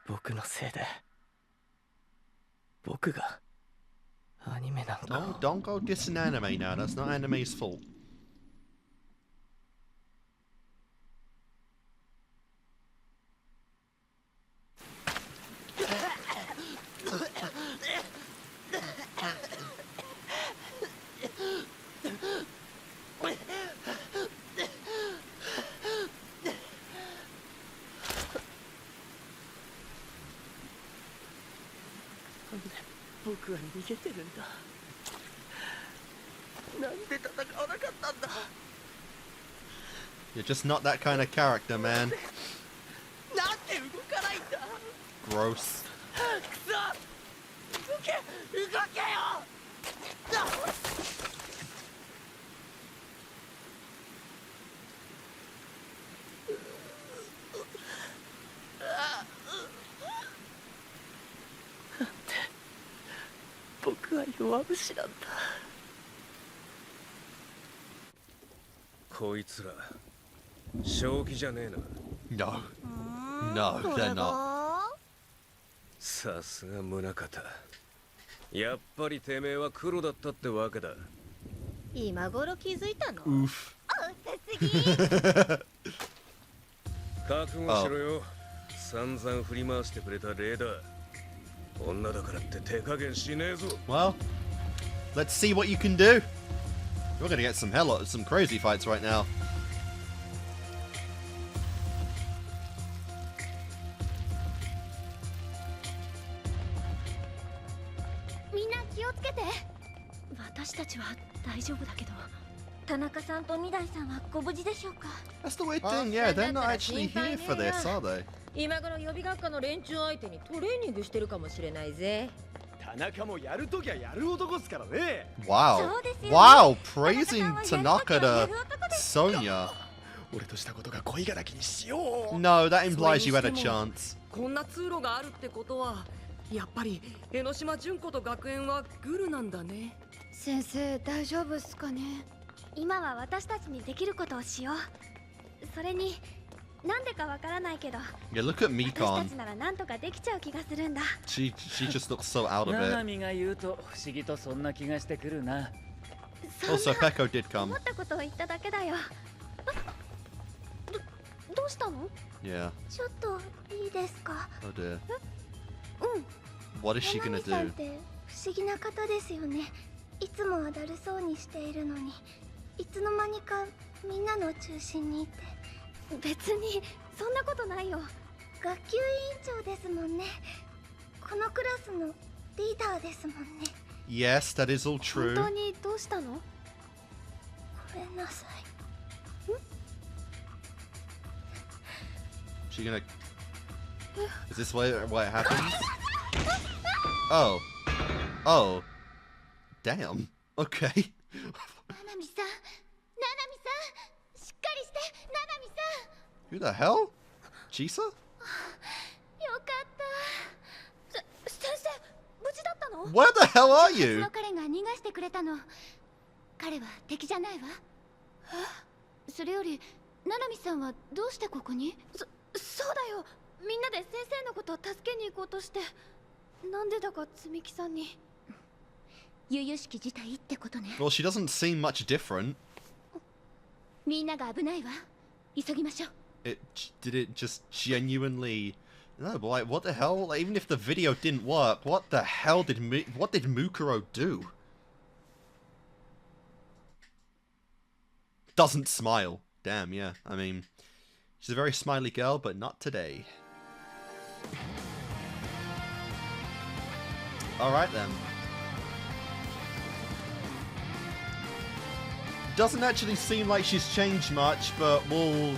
僕のせいで僕がアニメなんか Don't go dissing anime now. That's not anime's fault. Like 僕は逃げてるんだ。なんで戦わなかったんだ。 You're just not that kind of character, man. なんで動かないんだ。 Gross. くそ。動けよ。僕は弱虫なんだ。こいつら正気じゃねえな。 No. ょ。 No, こ they're れ not. がさすが宗方。やっぱりてめえは黒だったってわけだ。今頃気づいたの？ Oof. 遅すぎ。覚悟しろよ。散々振り回してくれたレーダー。女だからって手加減しねえぞ。 Well, let's see what you can do. We're gonna get some crazy fights right now. みんな気をつけて。私たちは大丈夫だけど、田中さんと二代さんはご無事でしょうか。 That's the weird thing, yeah, they're not actually here for this, are they? 今頃予備学科の連中相手にトレーニングしてるかもしれないぜ。田中もやるときはやる男っすからね。 Wow. そうですよね。 Wow, praising Tanaka to Sonya. 俺としたことが恋がらきにしよう。 No, that implies you had a chance. こんな通路があるってことは、やっぱり江ノ島純子と学園はグルなんだね。先生、大丈夫っすかね。今は私たちにできることをしよう。それに、なんでかわからないけど、 Yeah, look at 私た Mikon. ちならなんとかできちゃう気がするんだ。 She just looks so out of ナナ it. ミが言うと不思議とそんな気がしてくるな。そん Also, な Peko did come. 思ったことを言っただけだよ。どうしたの？ Yeah. ちょっといいですか？ Oh dear. うん。 What is she ナナ gonna ミさんっ do? て不思議な方ですよね。いつもはだるそうにしているのに、いつの間にかみんなの中心にいて。別にそんなことないよ。学級委員長ですもんね。このクラスのリーダーですもんね。 Yes, that is all 本 true. 当にどうしたの？ごめんなさい。 She gonna? Is this what it happens? Oh. Oh. Damn. Okay. ナナミさん、しっかりして、ナナミさん。 Who the hell? Chisa? よかった。先生、無事だったの？ Where the hell are そ you? の彼が逃がしてくれたの。彼は敵じゃないわ。それよりナナミさんはどうしてここに？そうだよ。みんなで先生のことを助けに行こうとして、なんでだか積み木さんに。由々しき事態ってことね。Well, she doesn't seem much different. みんなが危ないわ。急ぎましょう。Did it just genuinely? No, but like, what the hell? Like, even if the video didn't work, what the hell did Mukuro do? Doesn't smile. Damn, yeah. I mean, she's a very smiley girl, but not today. Alright then. Doesn't actually seem like she's changed much, but we'll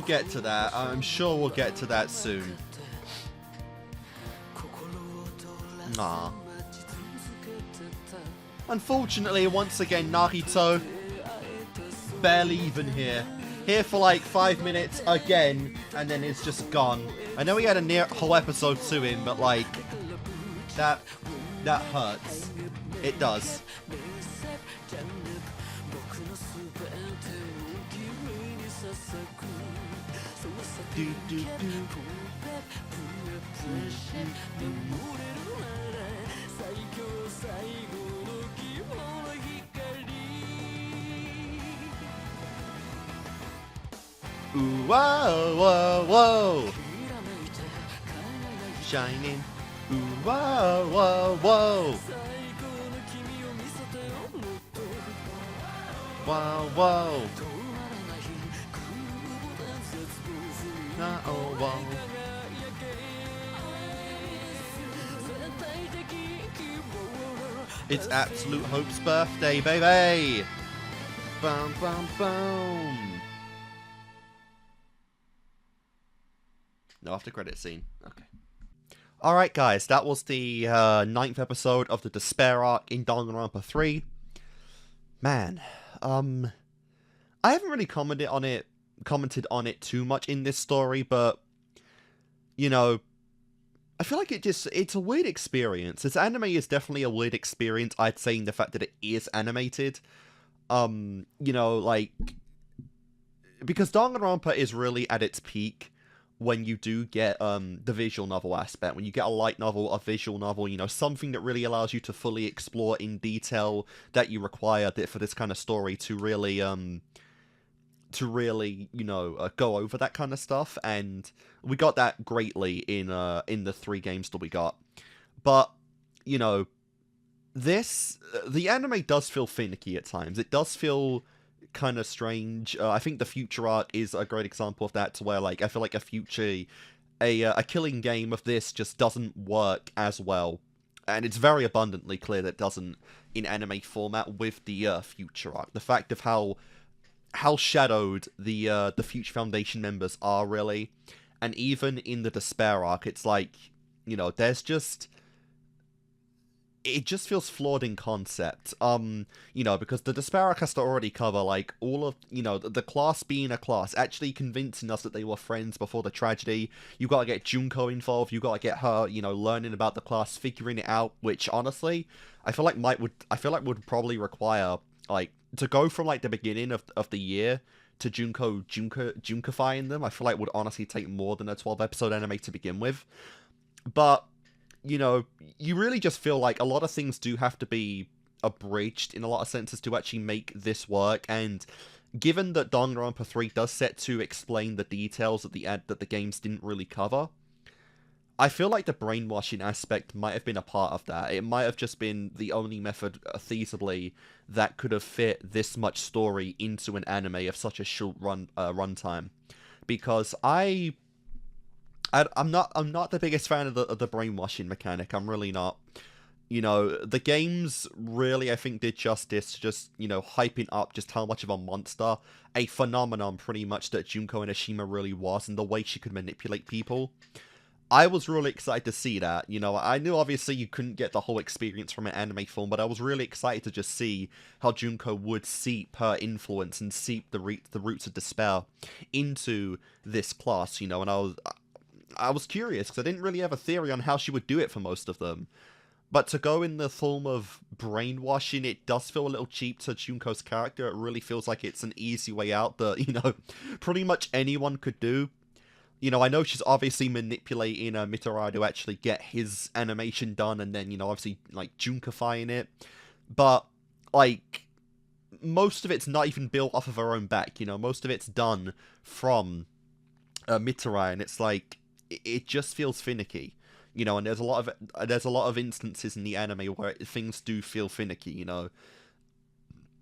get to that. I'm sure we'll get to that soon. Nah. Unfortunately, once again, Nahito barely even here. Here for like 5 minutes again, and then it's just gone. I know we had a near whole episode to him, but like that hurts. It does. Ooh, whoa, whoa, whoa. Shining. Ooh, whoa, whoa, whoa. Whoa, whoa. Oh, whoa. It's Absolute Hope's birthday, baby! Boom, boom, boom! No after credit scene. Okay. Alright guys, that was the 9th episode of the Despair arc in Danganronpa 3. Man, I haven't really commented on it too much in this story, but you know, I feel like it's a weird experience. This anime is definitely a weird experience, I'd say, in the fact that it is animated. You know, like, because Danganronpa is really at its peak when you do get the visual novel aspect, when you get a light novel, a visual novel, you know, something that really allows you to fully explore in detail that you require for this kind of story to really you know, go over that kind of stuff, and we got that greatly in the 3 games that we got. But you know, the anime does feel finicky at times. It does feel kind of strange. I think the future arc is a great example of that, to where like I feel like a killing game of this just doesn't work as well, and it's very abundantly clear that it doesn't in anime format with the future arc. The fact of how shadowed the Future Foundation members are, really, and even in the Despair arc, it's like, you know, it just feels flawed in concept. You know, because the Despair arc has to already cover like all of, you know, the class being a class, actually convincing us that they were friends before the tragedy. You gotta get Junko involved. You gotta get her, you know, learning about the class, figuring it out. Which honestly, I feel like would probably require, like, to go from like the beginning of the year to Junkifying them. I feel like would honestly take more than a 12-episode anime to begin with. But you know, you really just feel like a lot of things do have to be abridged in a lot of senses to actually make this work. And given that Danganronpa 3 does set to explain the details that the games didn't really cover, I feel like the brainwashing aspect might have been a part of that. It might have just been the only method feasibly that could have fit this much story into an anime of such a short runtime. Because I'm not the biggest fan of the brainwashing mechanic. I'm really not. You know, the games really, I think, did justice to just, you know, hyping up just how much of a monster, a phenomenon pretty much, that Junko Enoshima really was, and the way she could manipulate people. I was really excited to see that. You know, I knew obviously you couldn't get the whole experience from an anime film, but I was really excited to just see how Junko would seep her influence and seep the roots of despair into this class, you know, and I was curious, because I didn't really have a theory on how she would do it for most of them. But to go in the form of brainwashing, it does feel a little cheap to Junko's character. It really feels like it's an easy way out that, pretty much anyone could do. I know she's obviously manipulating Mitsurai to actually get his animation done and then, obviously, like, Junkifying it. But, like, most of it's not even built off of her own back, most of it's done from Mitsurai, and it's like, it just feels finicky. And there's a lot of instances in the anime where things do feel finicky,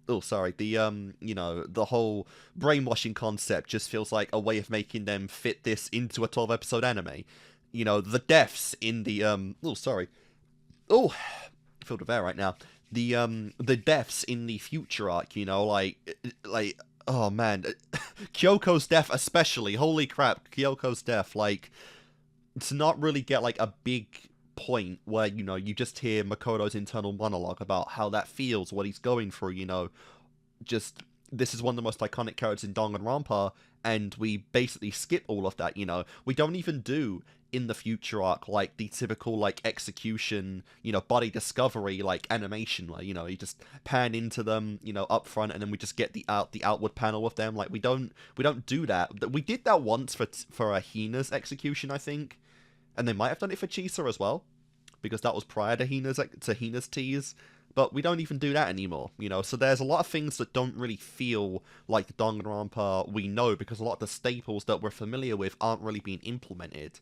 Oh, sorry. The whole brainwashing concept just feels like a way of making them fit this into a 12-episode anime. The deaths in the oh, sorry. Oh, filled with air right now. The deaths in the future arc, like oh man, Kyoko's death especially. Holy crap, Kyoko's death, like, to not really get like a big point where you just hear Makoto's internal monologue about how that feels, what he's going through, just this is one of the most iconic characters in Danganronpa, and we basically skip all of that. We don't even do in the future arc like the typical like execution, body discovery like animation, like you just pan into them up front, and then we just get the outward panel of them. Like we don't do that. We did that once for Hina's execution, I think. And they might have done it for Chisa as well, because that was prior to Hina's tease. But we don't even do that anymore, So there's a lot of things that don't really feel like the Danganronpa we know, because a lot of the staples that we're familiar with aren't really being implemented.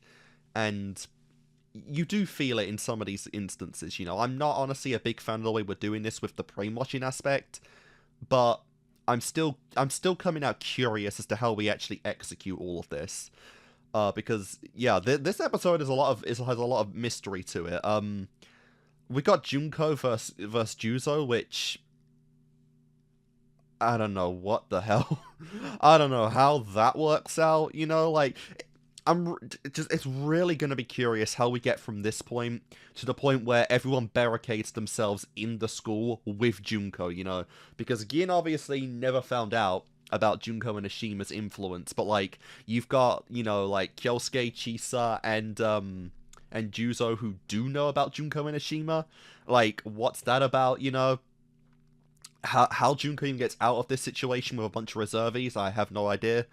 And you do feel it in some of these instances, I'm not honestly a big fan of the way we're doing this with the brainwashing aspect, but I'm still coming out curious as to how we actually execute all of this. Because this episode has a lot of mystery to it. We got Junko versus Juzo, which I don't know what the hell. I don't know how that works out. Like it's really gonna be curious how we get from this point to the point where everyone barricades themselves in the school with Junko. Because Gin obviously never found out about Junko and Ashima's influence, but like you've got like Kyosuke, Chisa, and Juzo who do know about Junko and Ashima. Like, what's that about? How Junko even gets out of this situation with a bunch of reservees, I have no idea.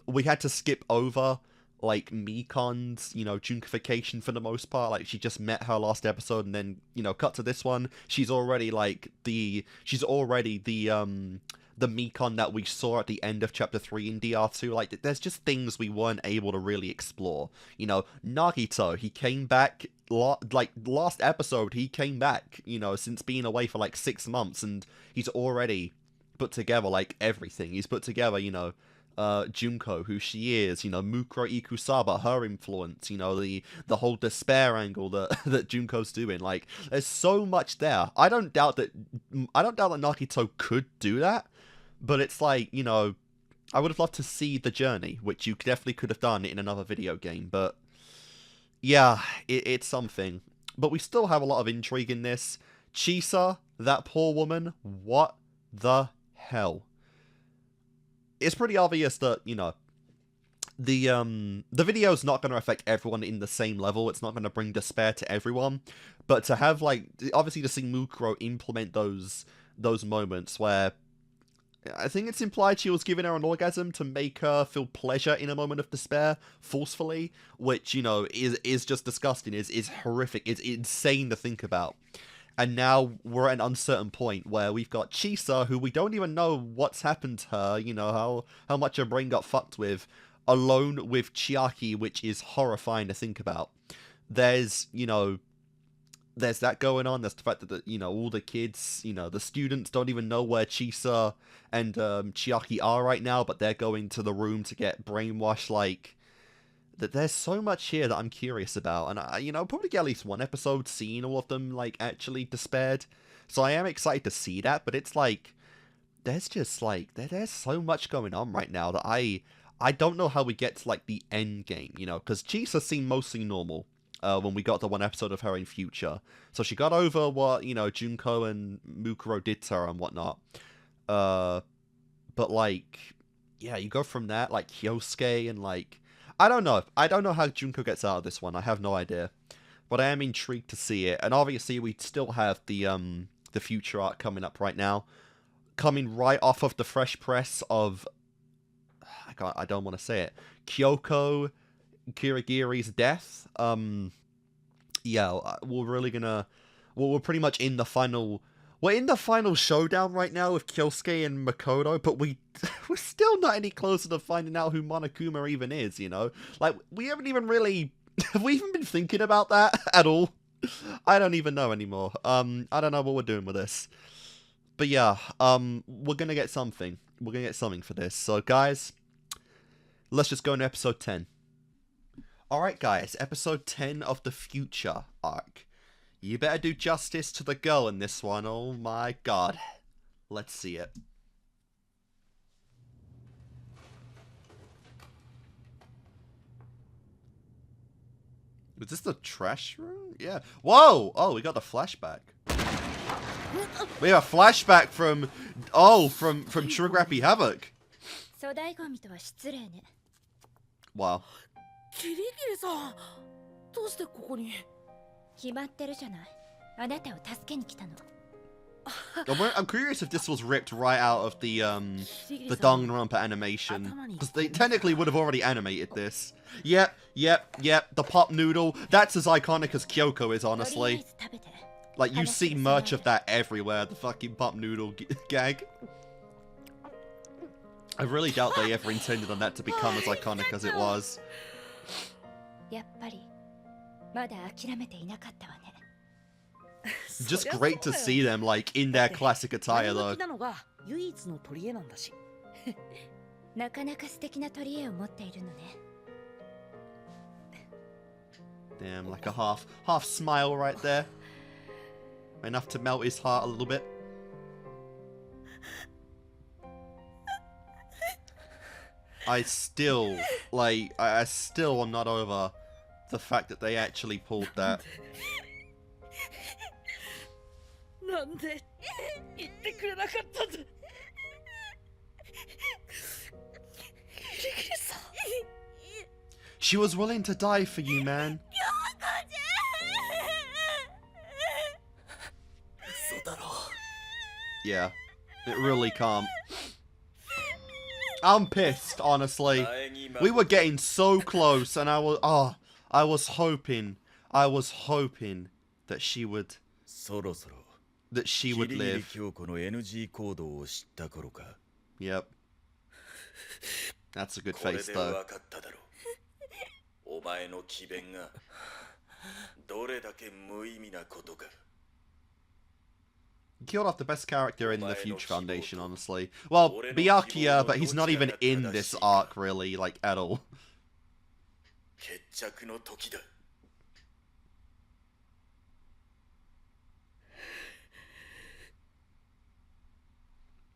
We had to skip over like Mikon's Junkification for the most part. Like, she just met her last episode, and then cut to this one, she's already the Mikon that we saw at the end of Chapter 3 in DR2. Like, there's just things we weren't able to really explore. Nagito, he came back, last episode, he came back, since being away for, 6 months, and he's already put together, everything. He's put together, Junko, who she is, Mukuro Ikusaba, her influence, the whole despair angle that Junko's doing. Like, there's so much there. I don't doubt that Nagito could do that, but it's like, I would have loved to see the journey, which you definitely could have done in another video game, but yeah, it's something. But we still have a lot of intrigue in this. Chisa, that poor woman, what the hell? It's pretty obvious that, the video's not going to affect everyone in the same level. It's not going to bring despair to everyone. But to have, obviously to see Mukuro implement those moments where I think it's implied she was giving her an orgasm to make her feel pleasure in a moment of despair, forcefully, which, is just disgusting, is horrific, it's insane to think about. And now we're at an uncertain point where we've got Chisa, who we don't even know what's happened to her, how much her brain got fucked with, alone with Chiaki, which is horrifying to think about. There's that going on. There's the fact that, all the kids, the students don't even know where Chisa and Chiaki are right now, but they're going to the room to get brainwashed. That there's so much here that I'm curious about, and I, probably get at least one episode seeing all of them, actually despaired. So I am excited to see that, but it's there's just, there's so much going on right now that I don't know how we get to, the end game, because Chisa seemed mostly normal. When we got the one episode of her in future. So she got over what, Junko and Mukuro did to her and whatnot. But, yeah, you go from that, Kyosuke, and, I don't know. I don't know how Junko gets out of this one. I have no idea. but I am intrigued to see it. And obviously, we still have the future arc coming up right now, coming right off of the fresh press of I don't want to say it, Kyoko Kirigiri's death. Yeah, we're pretty much in the final. We're in the final showdown right now with Kyosuke and Makoto, but we're still not any closer to finding out who Monokuma even is, you know? Like, we haven't even really... Have we even been thinking about that at all? I don't even know anymore. I don't know what we're doing with this. But yeah, we're gonna get something. We're gonna get something for this. So, guys, let's just go into episode 10. Alright, guys, episode 10 of the future arc. You better do justice to the girl in this one. Oh my god. Let's see it. Was this the trash room? Yeah. Whoa! Oh, we got the flashback. We have a flashback from... Oh, from Sugar Happy Havoc. Wow. キリギリさん、どうしてここに？決まってるじゃない。あなたを助けに来たの。I'm curious if this was ripped right out of the Danganronpa animation, because they technically would have already animated this. Yep. The pop noodle. That's as iconic as Kyoko is, honestly. Like, you see merch of that everywhere. The fucking pop noodle gag. I really doubt they ever intended on that to become as iconic as it was. Just great to see them, like, in their classic attire, though. Damn, like a half smile right there. Enough to melt his heart a little bit. I still am not over the fact that they actually pulled that. She was willing to die for you, man. Yeah, it really can't. I'm pissed, honestly. We were getting so close, and I was hoping that she would live. Yep. That's a good face, though. He killed off the best character in the Future Foundation, honestly. Well, Byakuya, but he's not even in this arc, really, like, at all.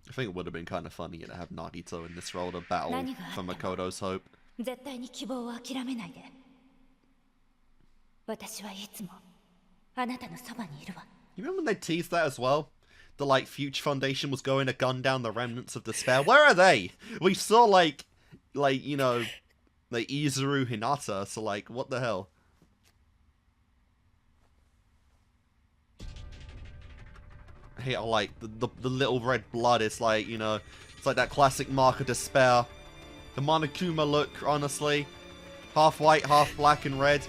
I think it would have been kind of funny to have Nagito in this role to battle for Makoto's hope. You remember when they teased that as well? The, like, Future Foundation was going to gun down the remnants of despair. Where are they? We saw, like, you know, like, Izuru Hinata, so, like, what the hell? I hate how, like, the little red blood is, like, you know, it's like that classic mark of despair. The Monokuma look, honestly. Half white, half black and red.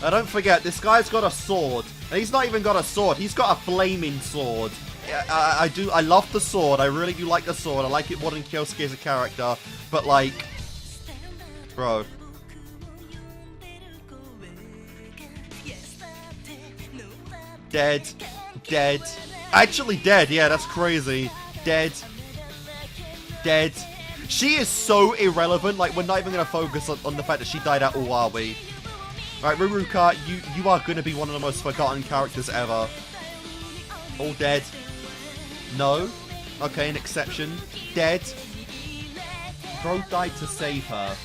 Don't forget, this guy's got a sword. And he's not even got a sword, he's got a flaming sword. I love the sword, I really do like the sword. I like it more than Kyosuke as a character. But, like, bro. Dead. Actually dead, yeah, that's crazy. Dead. She is so irrelevant, like, we're not even going to focus on the fact that she died at all, are we? Alright, Ruruka, you are going to be one of the most forgotten characters ever. All dead. No. Okay, an exception. Dead. Bro died to save her.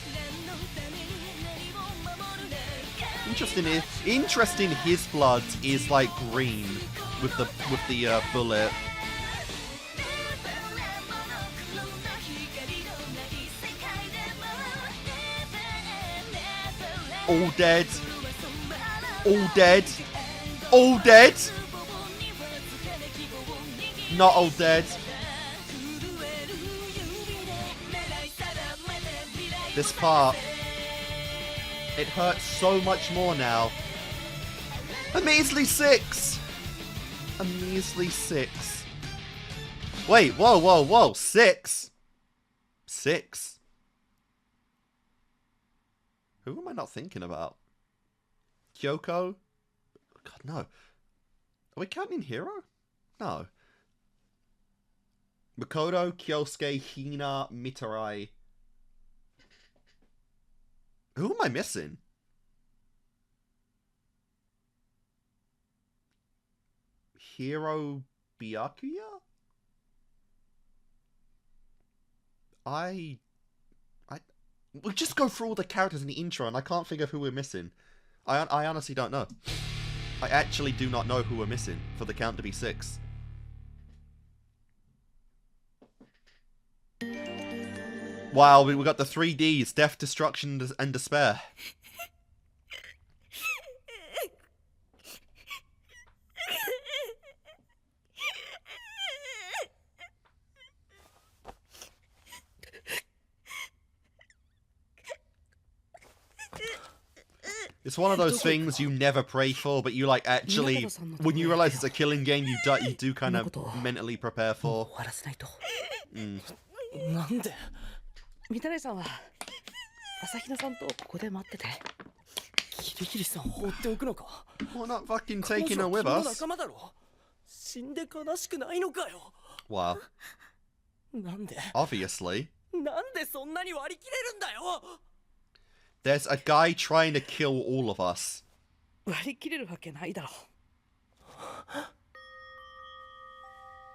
Interesting, his blood is, like, green with the bullet. All dead. All dead. All dead. Not all dead. This part, it hurts so much more now. A measly 6. A measly 6. Wait, whoa, whoa, whoa, 6? 6? Who am I not thinking about? Kyoko? God, no. Are we counting Hero? No. Makoto, Kyosuke, Hina, Mitarai. Who am I missing? Hiro Byakuya? We'll just go through all the characters in the intro and I can't figure who we're missing. I honestly don't know. I actually do not know who we're missing for the count to be 6. Wow, we got the 3Ds, Death, Destruction, and Despair. It's one of those things you never pray for, but you like actually, when you realize it's a killing game, you do kind of mentally prepare for. なんで三谷さんは朝比奈さんとここで待ってて。キリキリさん放っておくのか。 We're not fucking taking her with us. 仲間だろ。死んで悲しくないのかよ。 Wow. なんで Obviously. なんでそんなに割り切れるんだよ。 There's a guy trying to kill all of us. 割り切れるわけないだろ。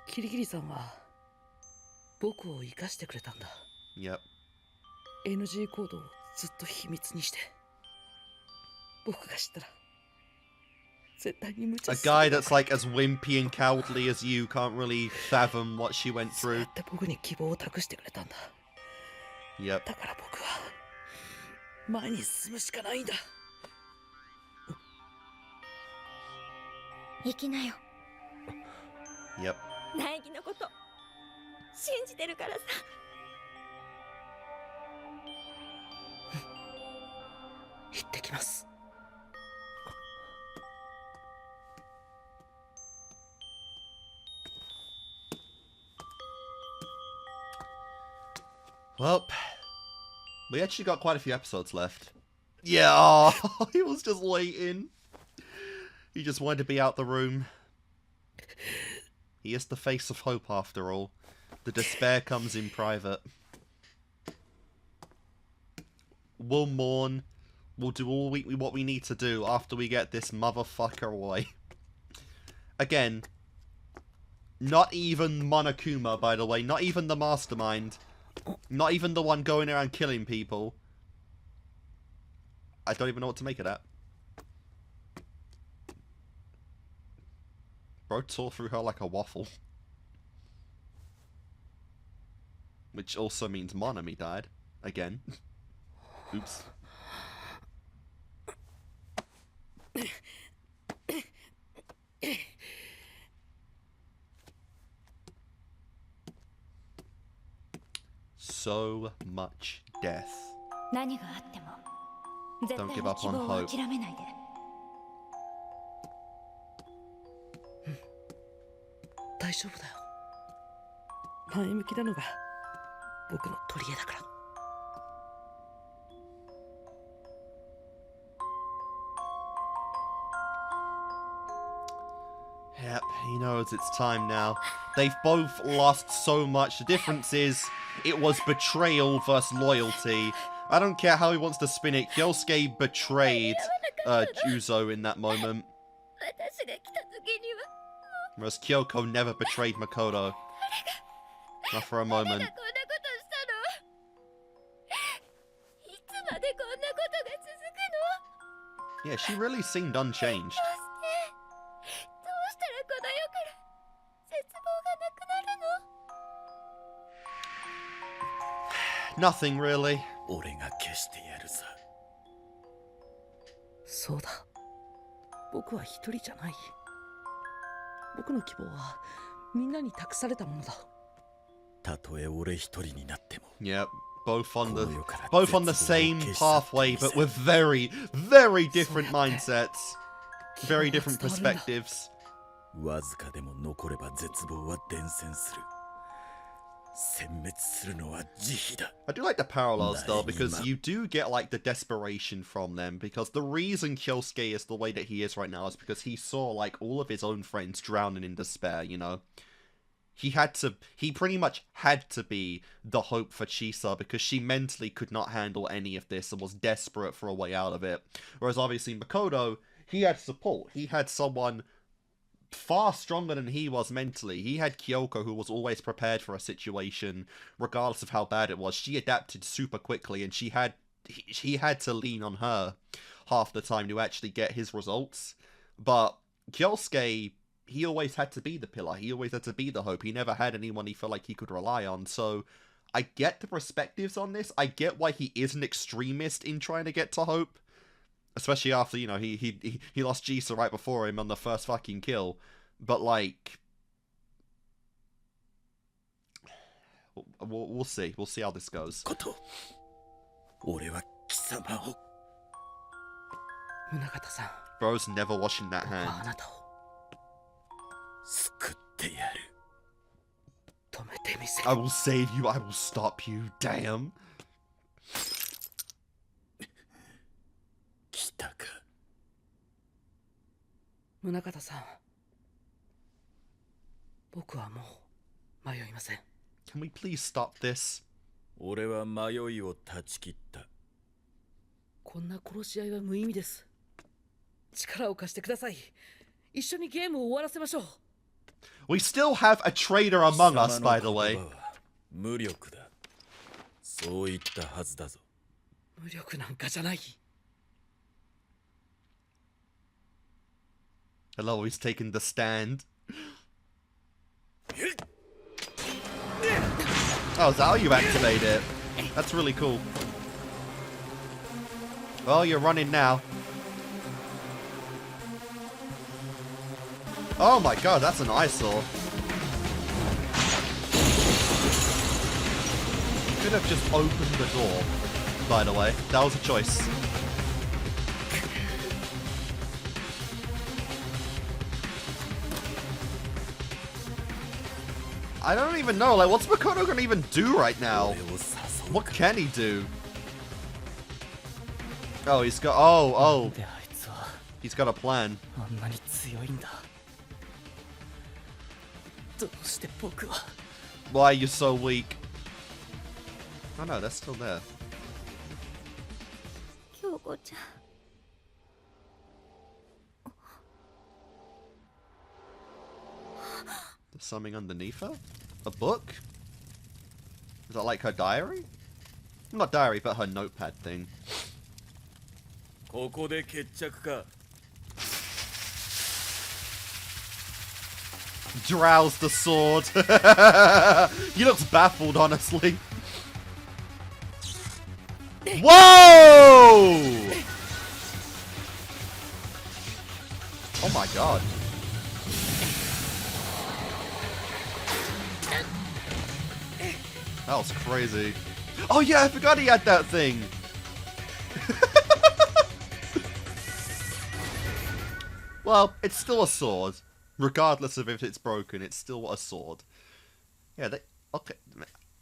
キリキリさんは僕を生かしてくれたんだ。Yep. NG コードをずっと秘密にして。僕が知ったら絶対に無茶 A する。 guy that's like as wimpy and cowardly as you can't really fathom what she went そうや through. って僕に希望を託してくれたんだ。 Yep. だから僕は前に進むしかないんだ。行きなよ。 Yep. 苗木のこと信じてるからさ。行ってきます。 Well, we actually got quite a few episodes left. Yeah, oh, he was just waiting. He just wanted to be out the room. He is the face of hope after all. The despair comes in private. We'll mourn. We'll do all what we need to do after we get this motherfucker away. Again, not even Monokuma, by the way. Not even the mastermind. Not even the one going around killing people. I don't even know what to make of that. Bro tore through her like a waffle. Which also means Monami died. Again. Oops. So much death. 何があっても絶 Don't 対 give に up 希 on 望を hope. 諦めないで。大丈夫だよ。前向きなのが僕の取り柄だから。 Yep, he knows it's time now. They've both lost so much. The difference is, it was betrayal versus loyalty. I don't care how he wants to spin it. Kyosuke betrayed Juzo in that moment. 私が来た時には Whereas Kyoko never betrayed Makoto. Not for a moment. こんなことしたの。いつまでこんなことが続くの。 Yeah, she really seemed unchanged. どうしたらこの世から絶望がなくなるの。 Nothing really. 俺が消してやるさ。そうだ。僕は一人じゃない。僕の希望はみんなに託されたものだ。たとえ俺一人になっても。 Yep, both on the same pathway, but with very, very different mindsets, very different perspectives. わずかでも残れば絶望は伝染する。殲滅するのは慈悲だ。 I do like the parallels though, because you do get like the desperation from them, because the reason Kyosuke is the way that he is right now is because he saw like all of his own friends drowning in despair, you know. He pretty much had to be the hope for Chisa, because she mentally could not handle any of this and was desperate for a way out of it. Whereas obviously Makoto, he had support. He had someone far stronger than he was mentally. He had Kyoko, who was always prepared for a situation, regardless of how bad it was. She adapted super quickly, and he had to lean on her half the time to actually get his results. But Kyosuke, he always had to be the pillar. He always had to be the hope. He never had anyone he felt like he could rely on. So I get the perspectives on this. I get why he is an extremist in trying to get to hope. Especially after, you know, he lost Chisa right before him on the first fucking kill. But, like, we'll see. We'll see how this goes. Bro's never washing that hand. I will save you. I will stop you. Damn. 宗像さん、僕はもう迷いません。 Can we please stop this? 俺は迷いを断ち切った。こんな殺し合いは無意味です。力を貸してください。一緒にゲームを終わらせましょう。 We still have a traitor among us, by the way. 無力だ。そう言ったはずだぞ。無力なんかじゃない。 Hello, he's taking the stand. Oh, is that how you activate it? That's really cool. Well, you're running now. Oh my god, that's an eyesore. You could have just opened the door, by the way. That was a choice. I don't even know, like, what's Makoto gonna even do right now? What can he do? Oh, he's got, oh. He's got a plan. Why are you so weak? Oh no, they're still there. There's something underneath her? A book? Is that like her diary? Not diary, but her notepad thing. Drowse the sword. He looks baffled, honestly. Whoa! Oh my god. That was crazy. Oh yeah, I forgot he had that thing. Well, it's still a sword. Regardless of if it's broken, it's still a sword. Yeah,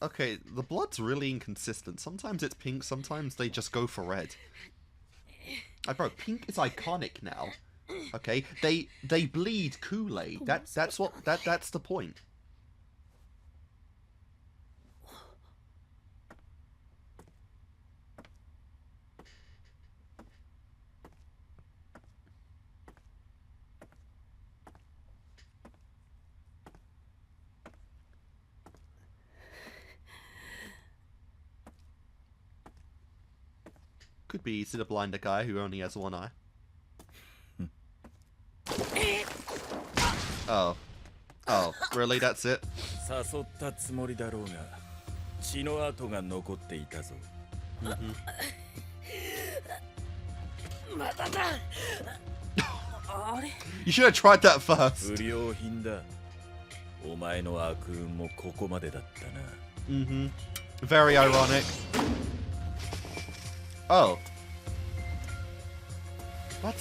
okay, the blood's really inconsistent. Sometimes it's pink, sometimes they just go for red. Bro, pink is iconic now. Okay? They bleed Kool-Aid. That's the point. Could be easy to blind a guy who only has one eye. Oh. Oh, really? That's it? You should have tried that first. 不良品だ。お前の悪運もここまでだったな。Mm-hmm. Very ironic. Oh. What?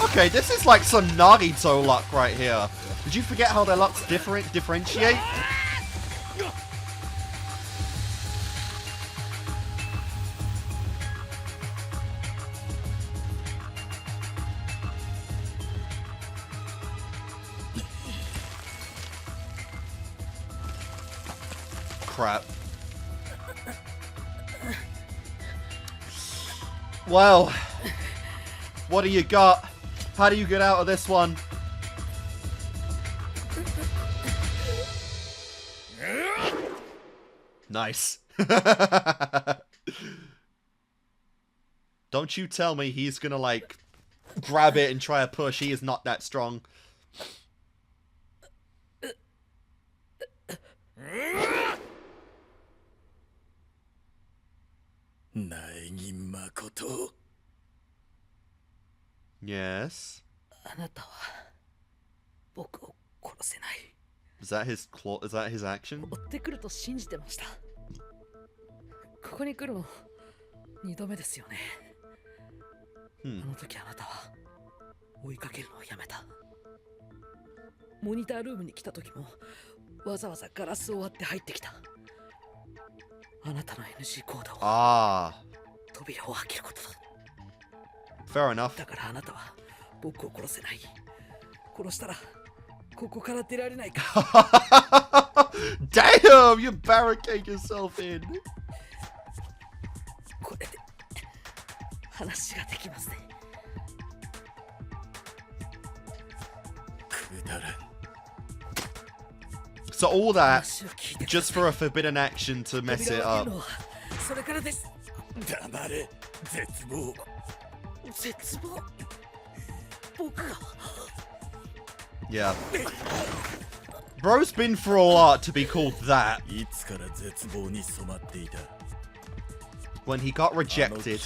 Okay, this is like some Naruto luck right here. Did you forget how their lucks differentiate? Crap. Well, what do you got? How do you get out of this one? Nice. Don't you tell me he's gonna like grab it and try a push. He is not that strong. Yes. Is that his claw? Is that his action? 追ってくると信じてました。ここに来るの2度目ですよね。あの時あなたは追いかけるのをやめた。モニタールームに来た時もわざわざガラスを割って入ってきた。あなたの NG 行動は扉を開けることだ。Fair enough. だからあなたは僕を殺せない。殺したらここから出られないか。Damn, you barricade yourself in. これで話ができますね。くだらん。 So all that just for a forbidden action to mess it up. それからです。黙れ、絶望。絶望。僕が。Yeah. Bro's been through a lot to be called that. いつから絶望に染まっていた。 When he got rejected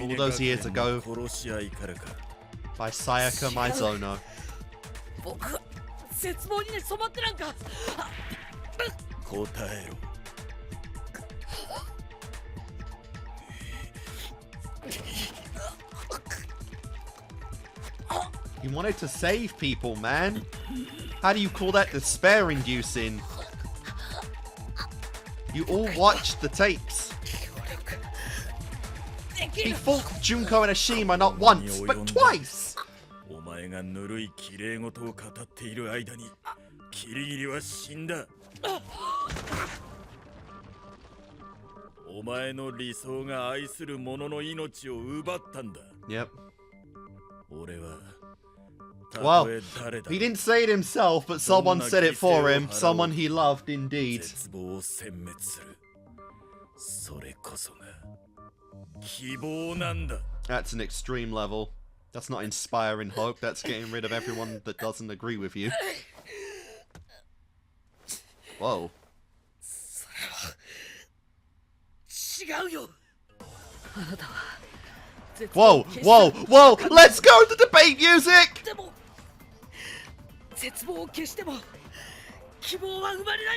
all those years ago 殺し合いからか。 by Sayaka Maizono. 僕は絶望にね染まってなんか。答えろ。 He wanted to save people, man. How do you call that despair-inducing? You all watched the tapes. He fought Junko and Ashima not once, but twice. お前がぬるい綺麗事を語っている間にキリギリは死んだ。お前の理想が愛する者の命を奪ったんだ。Yep. 俺は Well, he didn't say it himself, but someone said it for him. Someone he loved, indeed. That's an extreme level. That's not inspiring hope. That's getting rid of everyone that doesn't agree with you. Whoa. Whoa, whoa, whoa! Let's go to debate music!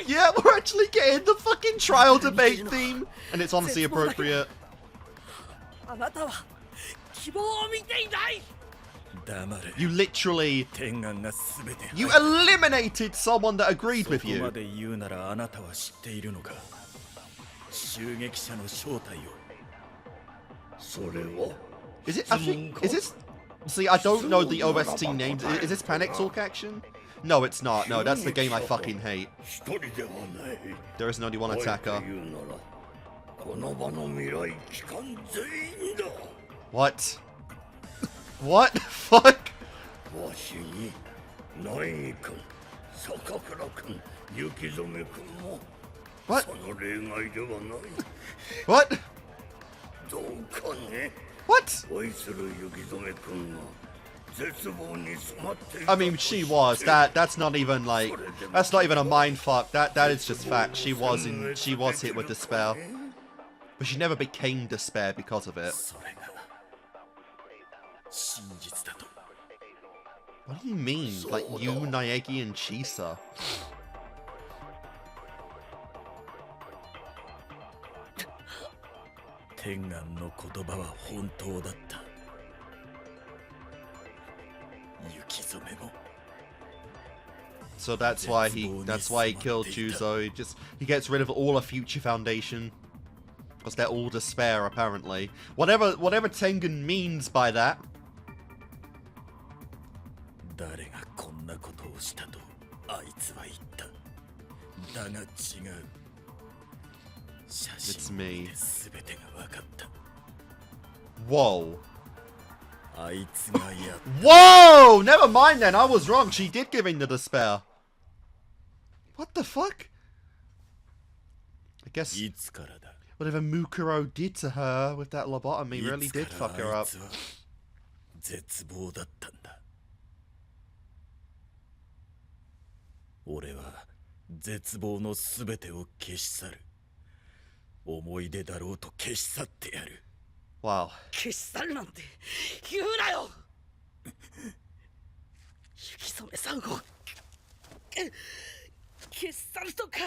Yeah, we're actually getting the fucking trial debate theme, and it's honestly appropriate. You literally... You eliminated someone that agreed with you. Is it actually... Is this... See, I don't know the OST names. Is this Panic Talk Action? No, it's not. No, that's the game I fucking hate. There isn't only one attacker. What? What? Fuck? What? What? What? I mean, she was. That's not even like... That's not even a mindfuck. That is just fact. She was hit with despair. But she never became despair because of it. 真実だと。 What do you mean? Like you, Naegi, and Chisa? 天眼の言葉は本当だった。雪染めも。 So that's why he killed Chuzo. He gets rid of all of Future Foundation because they're all despair apparently. Whatever Tengen means by that. 誰がこんなことをしたとあいつは言った。だが違う。写真を見て全てが分かった。 Whoa. あいつがやった。 Whoa! Never mind then. I was wrong. She did give in to despair. What the fuck? I guess whatever Mukuro did to her with that lobotomy really did fuck her up. 絶望だったんだ。俺は絶望のすべてを消し去る。思い出だろうと消し去ってやる。Wow. 消し去るなんて言うなよ。雪染さんを消し去るとか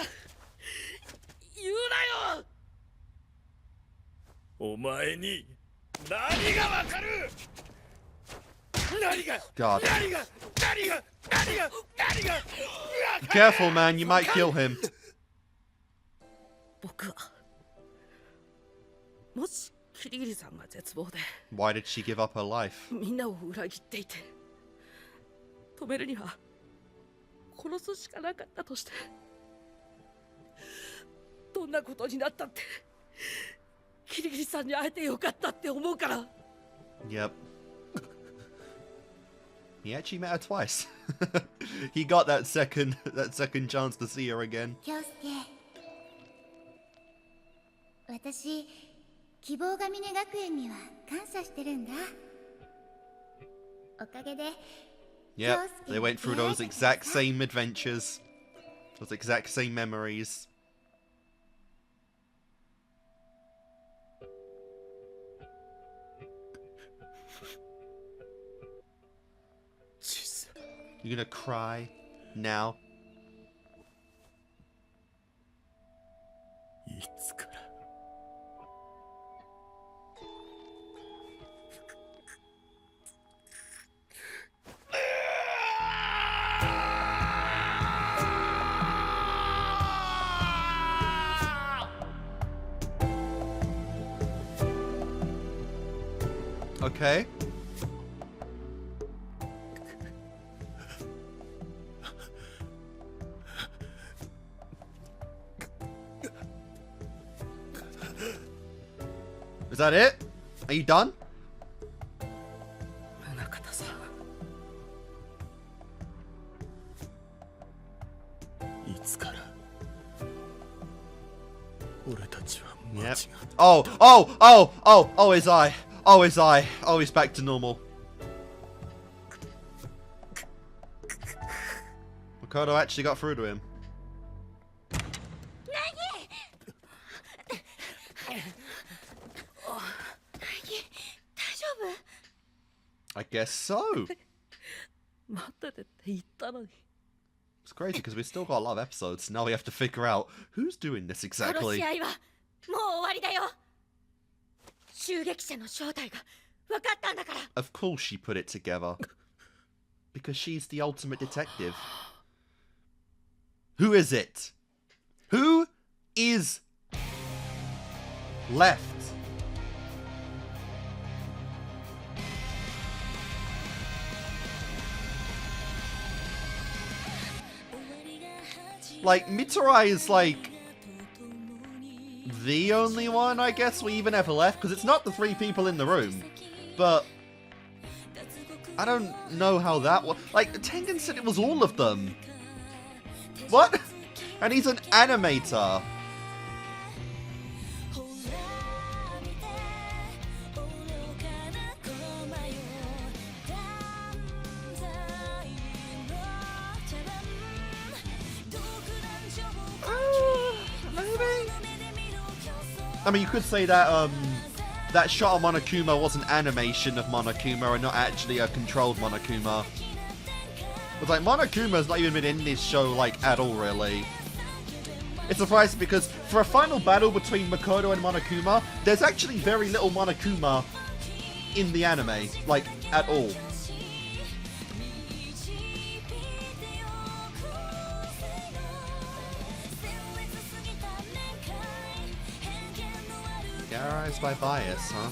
言うなよ。お前に何がわかる。何が God. 何が Careful, man. You might kill him. 僕はもしキリギリさんが絶望で Why did she give up her life? みんなを裏切っていて止めるには殺すしかなかったとしてどんなことになったってキリギリさんに会えてよかったって思うから。 Yep. He actually met her twice. He got that second chance to see her again. 京介、私希望が峰学園には感謝してるんだ。おかげで Yep, they went through those exact same adventures, those exact same memories. You're gonna cry now? いつから。 Okay. Is that it? Are you done? 宗像さん。いつから俺たちは間違った。 Oh, his eye. Oh, his eye. Oh, he's back to normal. Makoto actually got through to him. I guess so. It's crazy because we've still got a lot of episodes. Now we have to figure out who's doing this exactly. もう終わりだよ。襲撃者の正体が分かったんだから。 Of course she put it together. Because she's the ultimate detective. Who is it? Who is left? Like, Mitsurai is like the only one, I guess, we even ever left, because it's not the 3 people in the room. But I don't know how that was. Like, Tengen said it was all of them. What? And he's an animator. I mean, you could say that that shot of Monokuma was an animation of Monokuma and not actually a controlled Monokuma. It's like, Monokuma's not even been in this show, like, at all, really. It's surprising because for a final battle between Makoto and Monokuma, there's actually very little Monokuma in the anime, like, at all. Terrorized by bias, huh?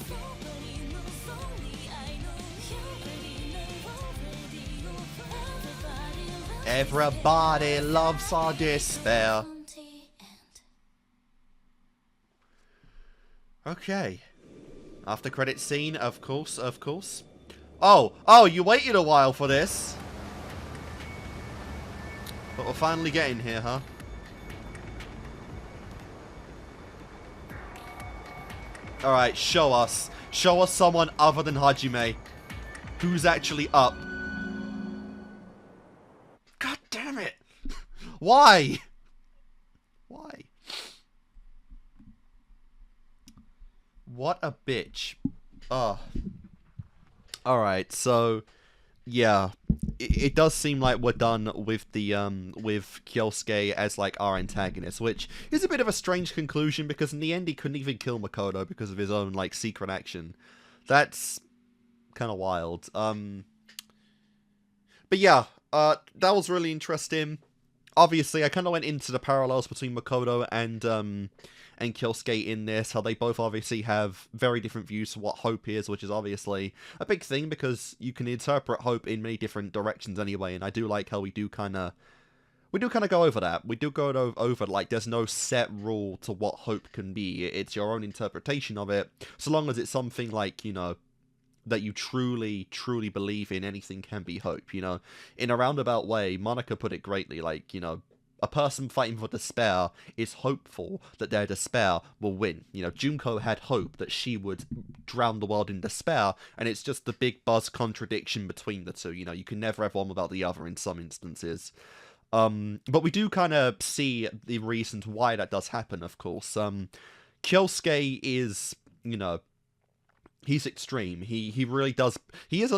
Everybody loves our despair. Okay. After credit scene, of course, of course. Oh, you waited a while for this. But we're finally getting here, huh? Alright, show us. Show us someone other than Hajime. Who's actually up. God damn it! Why? Why? What a bitch. Oh. Alright, so yeah. It does seem like we're done with the with Kyosuke as like our antagonist, which is a bit of a strange conclusion because in the end he couldn't even kill Makoto because of his own like secret action. That's kind of wild. But yeah, that was really interesting. Obviously, I kind of went into the parallels between Makoto and Kyosuke in this, how they both obviously have very different views to what hope is, which is obviously a big thing because you can interpret hope in many different directions anyway, and I do like how we do kind of go over that. We do go over, like, there's no set rule to what hope can be. It's your own interpretation of it, so long as it's something like, you know, that you truly, truly believe in, anything can be hope, you know? In a roundabout way, Monica put it greatly, like, you know, a person fighting for despair is hopeful that their despair will win. You know, Junko had hope that she would drown the world in despair, and it's just the big buzz contradiction between the two. You know, you can never have one without the other in some instances. But we do kind of see the reasons why that does happen, of course. Kyosuke is, you know, he's extreme. He really does. He is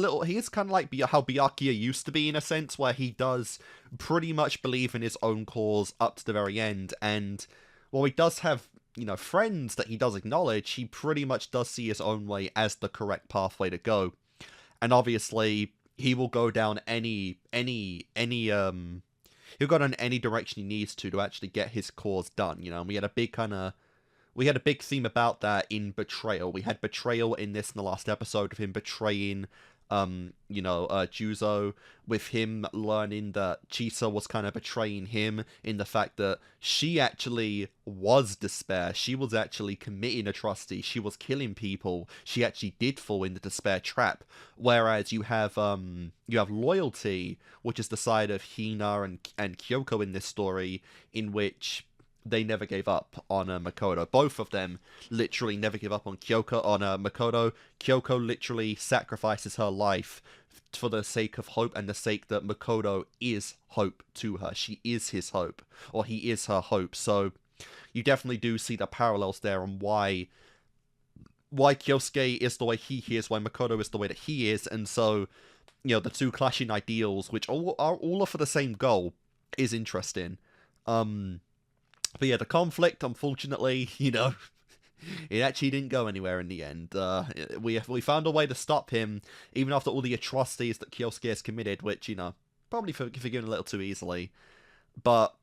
kind of like how Byakuya used to be in a sense, where he does pretty much believe in his own cause up to the very end. And while he does have, you know, friends that he does acknowledge, he pretty much does see his own way as the correct pathway to go. And obviously, he will go down he'll go down any direction he needs to actually get his cause done. You know, and we had a big theme about that in Betrayal. We had Betrayal in the last episode of him betraying, Juzo, with him learning that Chisa was kind of betraying him in the fact that she actually was despair. She was actually committing atrocities. She was killing people. She actually did fall in the despair trap. Whereas you have loyalty, which is the side of Hina and Kyoko in this story, in which they never gave up on Makoto. Both of them literally never give up on Makoto. Kyoko literally sacrifices her life for the sake of hope and the sake that Makoto is hope to her. She is his hope, or he is her hope. So you definitely do see the parallels there on why Kyosuke is the way he is, why Makoto is the way that he is, and so, you know, the two clashing ideals, which all are for the same goal, is interesting. But yeah, the conflict, unfortunately, you know, it actually didn't go anywhere in the end. We found a way to stop him, even after all the atrocities that Kyosuke has committed, which, you know, probably forgiven a little too easily. But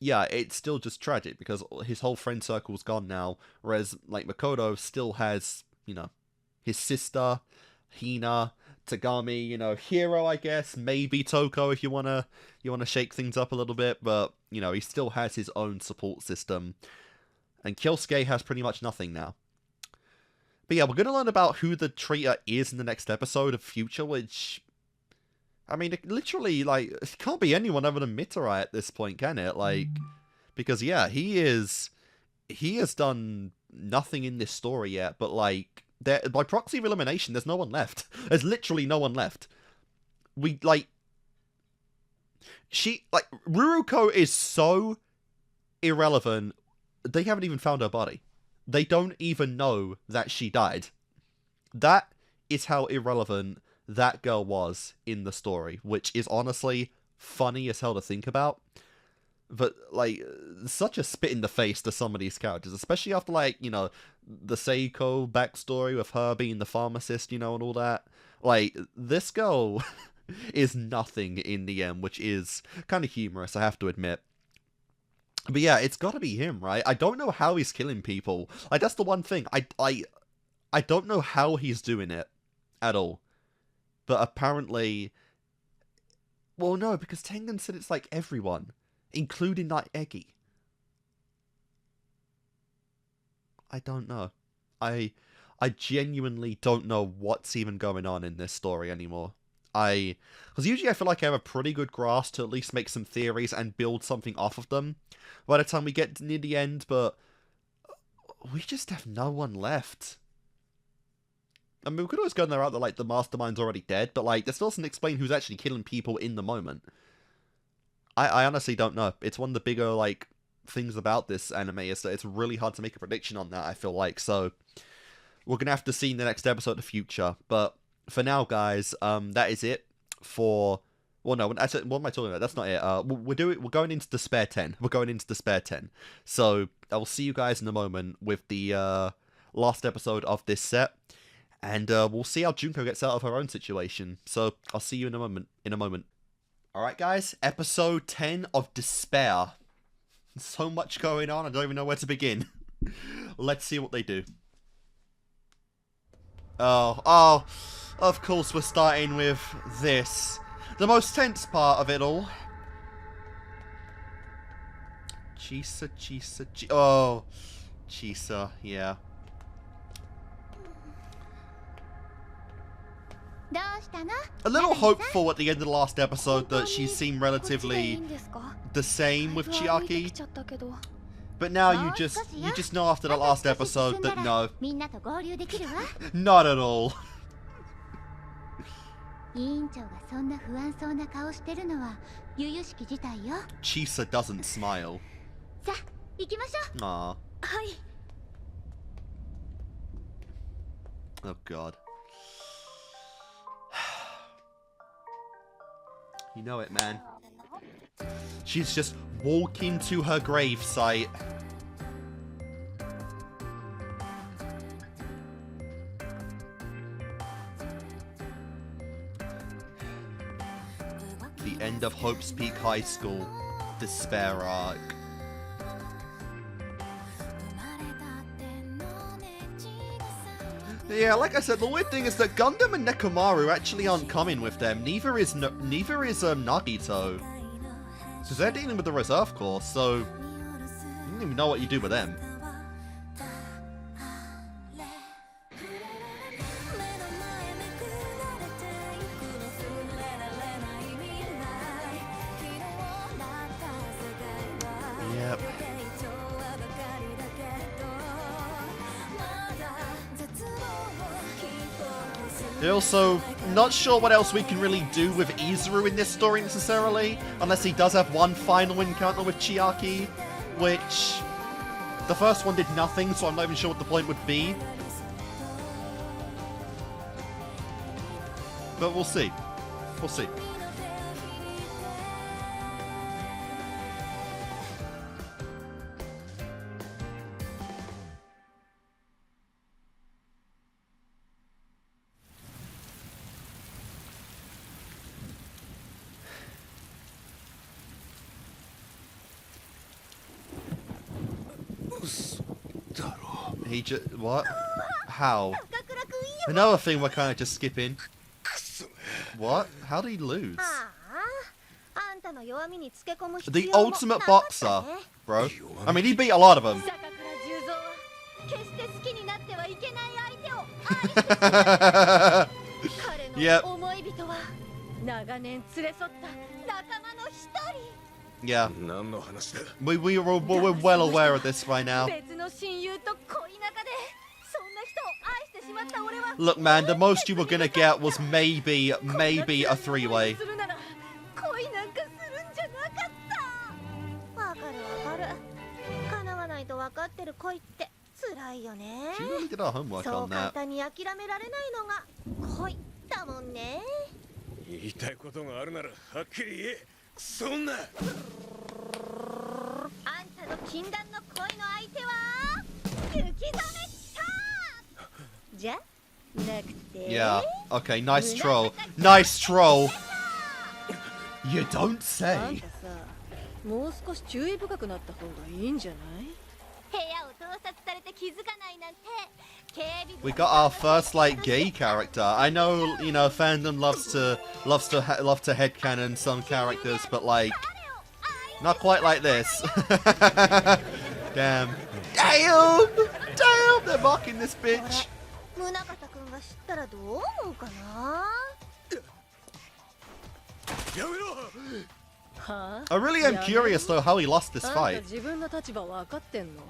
yeah, it's still just tragic, because his whole friend circle's gone now, whereas, like, Makoto still has, you know, his sister, Hina, Tagami, you know, Hiro, I guess, maybe Toko if you wanna shake things up a little bit, but, you know, he still has his own support system. And Kyosuke has pretty much nothing now. But yeah, we're gonna learn about who the traitor is in the next episode of Future, which, I mean, it literally, like, it can't be anyone other than Mitarai at this point, can it? Like, because, yeah, he has done nothing in this story yet, but, like, by proxy of elimination, there's no one left. There's literally no one left. Ruruko is so irrelevant, they haven't even found her body. they don't even know that she died. That is how irrelevant that girl was in the story, which is honestly funny as hell to think about. But, like, such a spit in the face to some of these characters, especially after, like, you know, the Seiko backstory with her being the pharmacist, you know, and all that. Like, this girl is nothing in the end, which is kind of humorous, I have to admit. But yeah, it's gotta be him, right? I don't know how he's killing people. Like, that's the one thing. I don't know how he's doing it at all. But apparently... Well, no, because Tengen said it's like everyone, including like Eggy. I don't know. I genuinely don't know what's even going on in this story anymore. Because usually I feel like I have a pretty good grasp to at least make some theories and build something off of them by the time we get near the end, but we just have no one left. I mean, we could always go in there out that, like, the mastermind's already dead, but, like, this still doesn't explain who's actually killing people in the moment. I honestly don't know. It's one of the bigger, like, things about this anime is that it's really hard to make a prediction on that, I feel like, so we're gonna have to see in the next episode the future, but for now, guys, that is it for... Well, no, what am I talking about? That's not it. We're going into Despair 10. We're going into Despair 10. So, I will see you guys in a moment with the last episode of this set. And we'll see how Junko gets out of her own situation. So, I'll see you in a moment. Alright, guys. Episode 10 of Despair. So much going on, I don't even know where to begin. Let's see what they do. Oh, of course we're starting with this. The most tense part of it all. Chisa. Oh, Chisa, yeah. A little hopeful at the end of the last episode that she seemed relatively the same with Chiaki. But now you just know after the last episode that no. Not at all. Chisa doesn't smile. Aww. Oh god. You know it, man. She's just walking to her grave site. The end of Hope's Peak High School. Despair arc. Yeah, like I said, the weird thing is that Gundam and Nekomaru actually aren't coming with them. Neither is Nagito. Because they're dealing with the reserve course, so you don't even know what you do with them. Yep. Also, not sure what else we can really do with Izuru in this story necessarily, unless he does have one final encounter with Chiaki, which the first one did nothing, so I'm not even sure what the point would be. But we'll see. We'll see. He just... What? How? Another thing we're kind of just skipping. What? How did he lose? The ultimate boxer, bro. I mean, he beat a lot of them. Yep. Yeah. We're well aware of this by now. Look, man, the most you were gonna get was maybe a three-way. 辛いよね。 She really did her homework そう on 簡 that. 単に諦められないのが恋だもんね。言いたいことがあるならはっきり言え。そんな。あんたの禁断の恋の相手は雪染さじゃなくて Yeah. Okay, nice troll. Nice troll. You don't あん say. たさ、もう少し注意深くなった方がいいんじゃない？部屋を盗撮されて気づかないなんて。 We got our first like gay character. I know, you know, fandom loves to headcanon some characters, but like not quite like this. Damn. Damn! Damn! They're mocking this bitch. 宗像くんが知ったらどう思うかな。やめろ。はあ I really am curious though how he lost this あんた fight. 自分の立場分かってんの？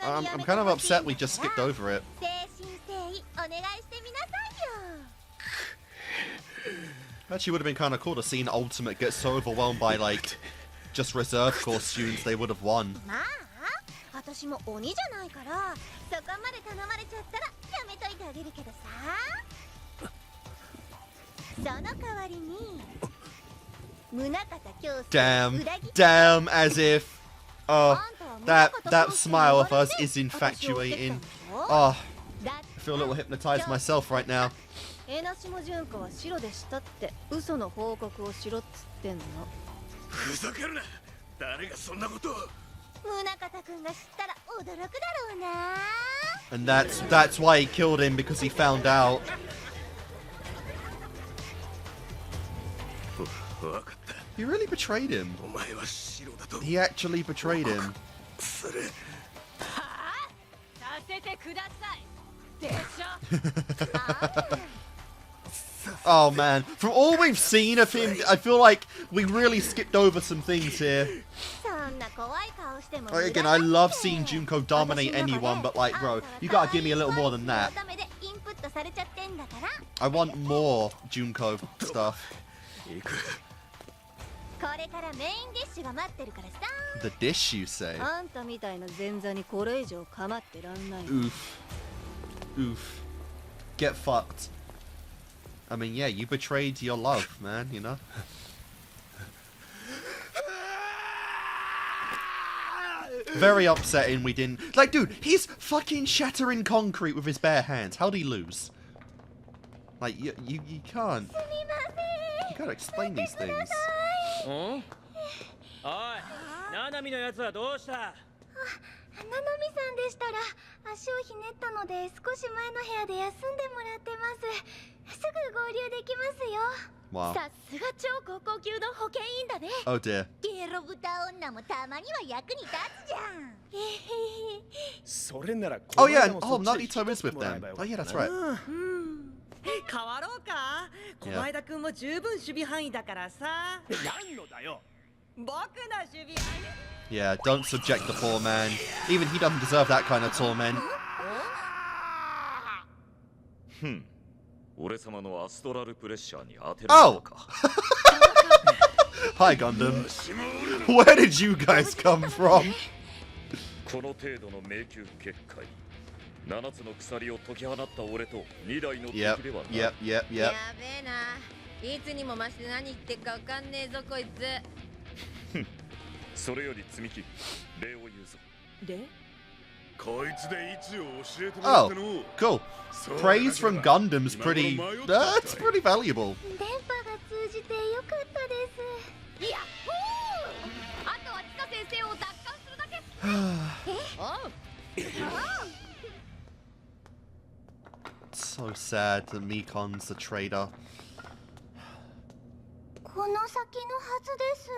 I'm kind of upset we just skipped over it. 誠心誠意お願いしてみなさいよ。 Actually, would have been kind of cool to see an Ultimate get so overwhelmed by like just reserve course students they would have won. まあ私も鬼じゃないからそこまで頼まれちゃったらやめといてあげるけどさ。その代わりに宗像教師 Damn, damn, as if, oh, that smile of us is infatuating. Oh, I feel a little hypnotized myself right now. 江ノ島純子は白でしたって嘘の報告をしろっつってんの。ふざけるな。誰がそんなことを。宗像くんが知ったら驚くだろうな。 And that's why he killed him, because he found out. わかった。 He really betrayed him. お前は白だと。 He actually betrayed him. それ。させてください。でしょ。 Oh man, from all we've seen of him, I feel like we really skipped over some things here. そんな怖い顔しても Like, again, I love seeing Junko dominate anyone, but like, bro, you gotta give me a little more than that. ダメでインプットされちゃってんだから。 I want more Junko stuff. これからメインディッシュが待ってるからさ。 The dish, you say? あんたみたいな前座にこれ以上構ってらんない。 Oof. Oof. Get fucked. I mean, yeah, you betrayed your love, man, you know? Very upsetting we didn't... Like, dude, he's fucking shattering concrete with his bare hands. How'd he lose? Like, you can't... You gotta explain these things. ん？おい、ナナミのやつはどうした？ナナミさんでしたら足をひねったので少し前の部屋で休んでもらってます。すぐ合流できますよ。 Wow. さすが超高校級の保健員だね。 Oh dear. ゲロ豚女もたまには役に立つじゃん。それなら。 Oh yeah, and, oh, Nagito is with them. Oh yeah, that's right. 変わろうか。小前田君も十分守備範囲だからさ。何のだよ。僕の守備範囲。 Yeah, don't subject the poor man. Even he doesn't deserve that kind of torment. 俺様のアストラルプレッシャーに当てられたか。Hi, Gundam. Where did you guys come from? この程度の迷宮結界。7つの鎖を解き放った俺と2台の敵では Yep, な。 yep, yep, や yep. べえな。いつにも増して何言ってっかわかんねえぞこいつ。それより積み木、礼を言うぞ。で？こいつで位置を教えてもら Oh, っての。 cool. Praise from Gundam's pretty... That's pretty valuable. 電波が通じてよかったです。いやほー。あとはチカ先生を奪還するだけ。So sad that Mikon's the traitor. この先のはずです。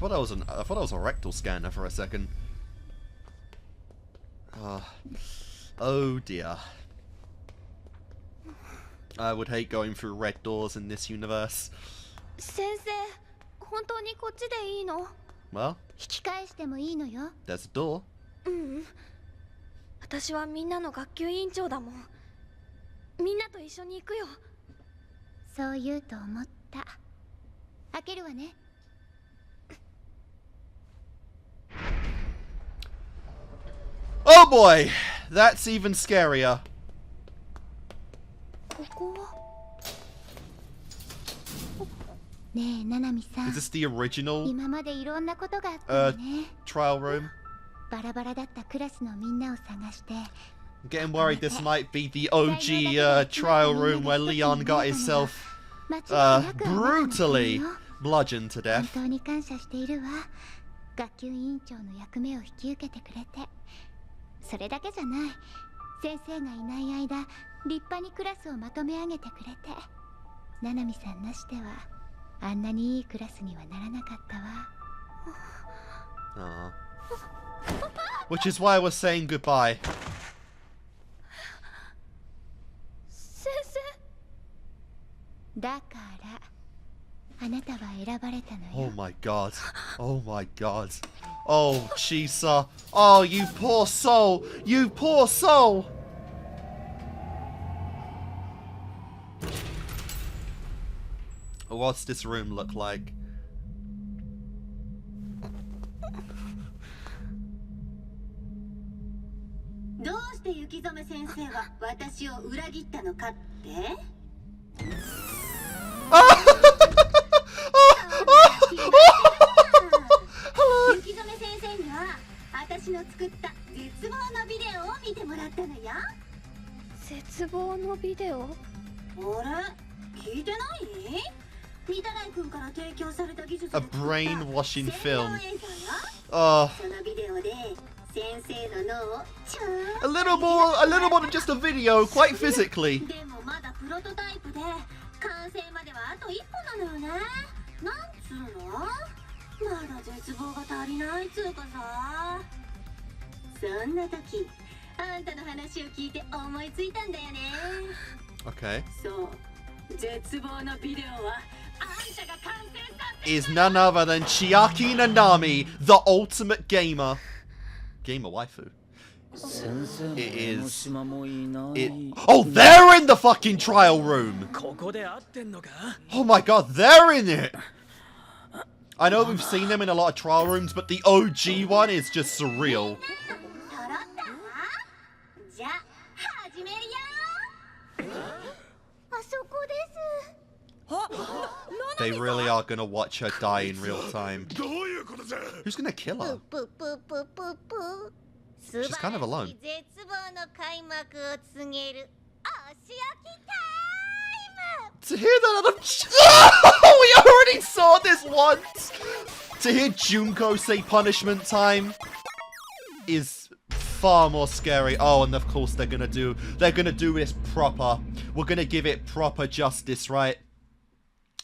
I thought that was a rectal scanner for a second. Oh dear. I would hate going through red doors in this universe. 先生、本当にこっちでいいの？ Well, 引き返してもいいのよ。 there's a door. 私はみんなの学級委員長だもん。みんなと一緒に行くよ。そう言うと思った。開けるわね。Oh boy! That's even scarier. ここはねえ、ナナミさん。 Is this the original 今までいろんなことがあったよね。 trial room? バラバラだったクラスのみんなを探して。 I'm getting worried this might be the OG trial room where Leon got himself brutally bludgeoned to 本 death. 当に感謝しているわ。学級委員長の役目を引き受けてくれて。それだけじゃない。先生がいない間、立派にクラスをまとめ上げてくれて。ナナミさんなしでは、あんなにいいクラスにはならなかったわ。Which is why we're saying goodbye. 先生。だから、あなたは選ばれたのよ。 Oh my god. Oh my god. Oh, Chisa. Oh, you poor soul. You poor soul. What's this room look like? どうして雪染先生は私を裏切ったのかって？雪染先生には私の作った絶望のビデオを見てもらったのよ。絶望のビデオ？あれ？聞いてない？御手洗君から提供された技術で A brainwashing film. そのビデオで先生の脳を a little more than just a video, quite physically. でもまだプロトタイプで完成まではあと一歩なのよね。なんつうの？まだ絶望が足りないつうかさ。そんな時あんたの話を聞いて思いついたんだよね。 Okay. そう、絶望のビデオはあんたが完成させた。 Is none other than Chiaki Nanami, the ultimate gamer. Gamer waifu. It is. Oh, they're in the fucking trial room. Oh my god, they're in it. I know we've seen them in a lot of trial rooms, but the OG one is just surreal. They really are gonna watch her die in real time. Who's gonna kill her? She's kind of alone. To hear that other... Oh, we already saw this once! To hear Junko say punishment time is far more scary. Oh, and of course they're gonna do this proper. We're gonna give it proper justice, right?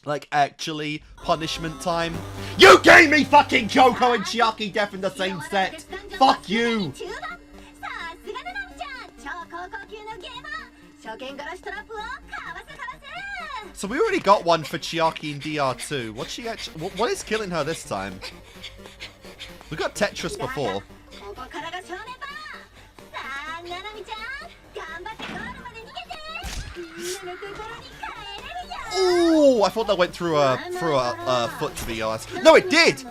Like, actually, punishment time. You gave me fucking Kyoko and Chiaki death in the same set! Fuck you! So we already got one for Chiaki in DR2. What's she actually... What is killing her this time? We got Tetris before. Ooh, I thought that went through a foot to be honest. No, it did!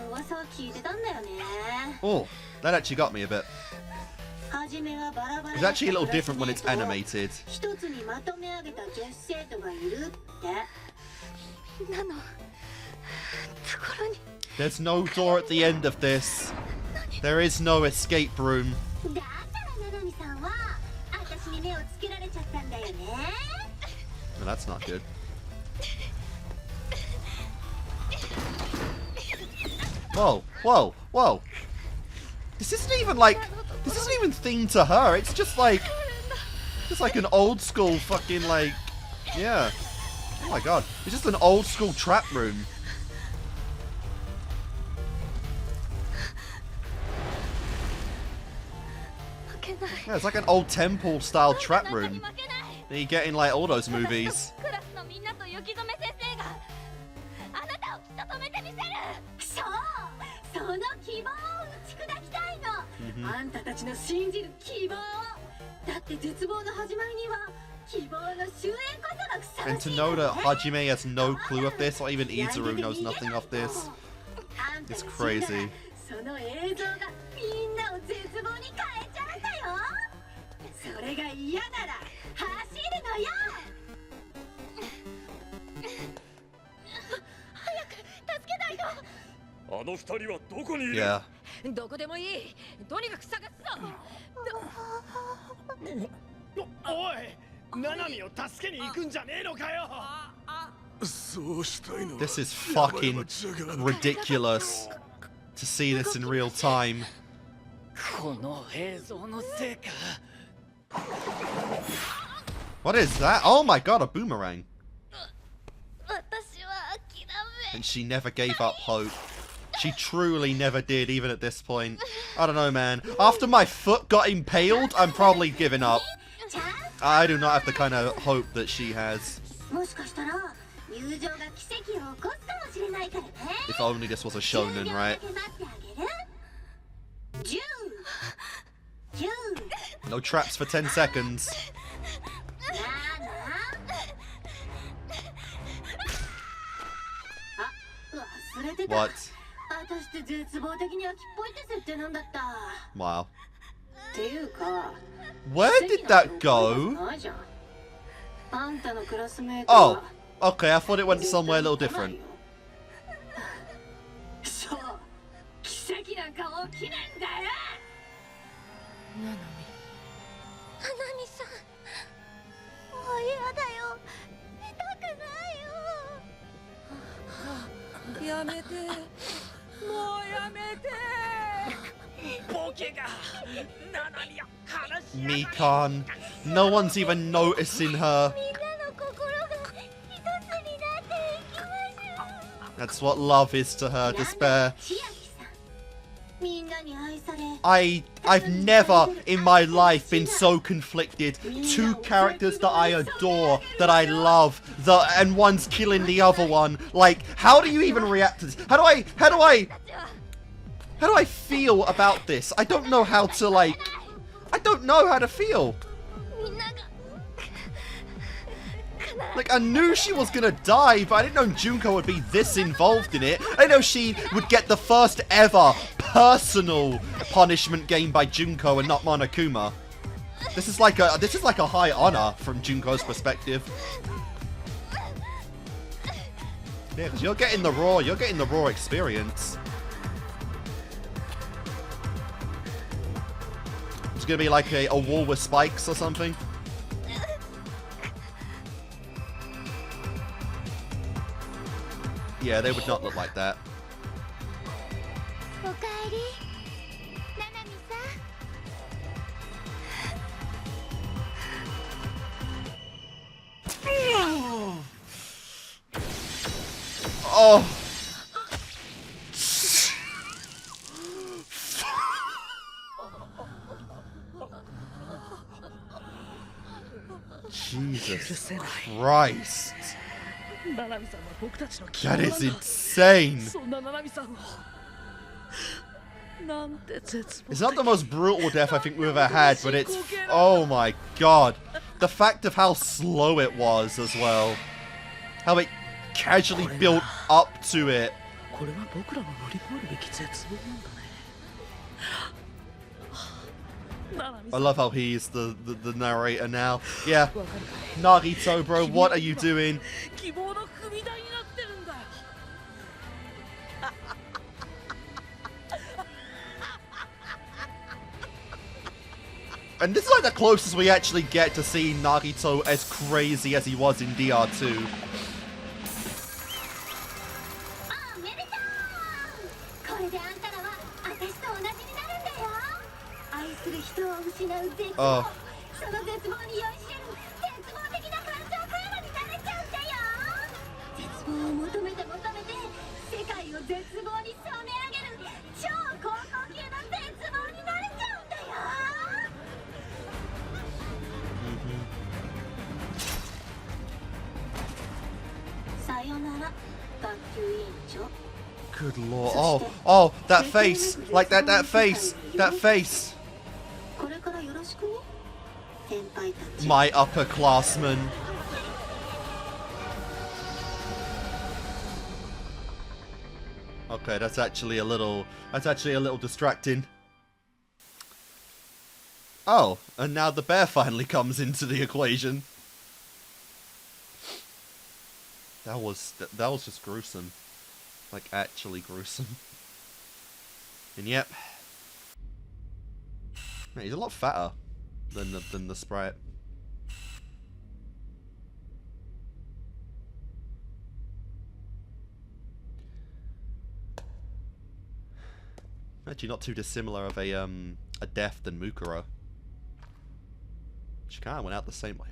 Oh, that actually got me a bit. It's actually a little different when it's animated. There's no door at the end of this. There is no escape room. Well, that's not good. Whoa, whoa, whoa. This isn't even themed to her. It's just like an old school fucking like, yeah. Oh my god. It's just an old school trap room. Yeah, it's like an old temple style trap room that you get in like all those movies. And to know that Hajime has no clue of this, or even Izuru knows nothing of this, it's crazy. Yeah. どこでもいい。とにかく探すぞ。おい、ナナミを助けに行くんじゃねえのかよ。This is fucking ridiculous to see this in real time. この映像のせいか。What is that? Oh my god, a boomerang. 私は諦め。 And she never gave up hope. She truly never did, even at this point. I don't know, man. After my foot got impaled, I'm probably giving up. I do not have the kind of hope that she has. If only this was a shonen, right? No traps for 10 seconds. What? Wow. Where did that go? Oh, okay, I thought it went somewhere a little different. Mikan. No one's even noticing her. That's what love is to her, despair. I've never in my life been so conflicted. Two characters that I adore, that I love, and one's killing the other one. Like, how do you even react to this? How do I feel about this? I don't know how to, like, I don't know how to feel. Like, I knew she was gonna die, but I didn't know Junko would be this involved in it. I didn't know she would get the first ever personal punishment game by Junko and not Monokuma. This is like a high honor from Junko's perspective. Yeah, because you're getting the raw experience. It's gonna be like a wall with spikes or something. Yeah, they would not look like that. Oh. Jesus Christ. That is insane. It's not the most brutal death I think we've ever had, but it's... Oh my god. The fact of how slow it was as well. How it casually built up to it. I love how he's the narrator now. Yeah. Nagito, bro, what are you doing? And this is like the closest we actually get to seeing Nagito as crazy as he was in DR2. Oh. Good lord. Oh, oh, that face. Like that face. That face. my upperclassmen. Okay, that's actually a little distracting. Oh, and now the bear finally comes into the equation. That was just gruesome. Like, actually gruesome. And yep. Man, he's a lot fatter than the sprite. Actually not too dissimilar of a death than Mukuro. She kinda went out the same way.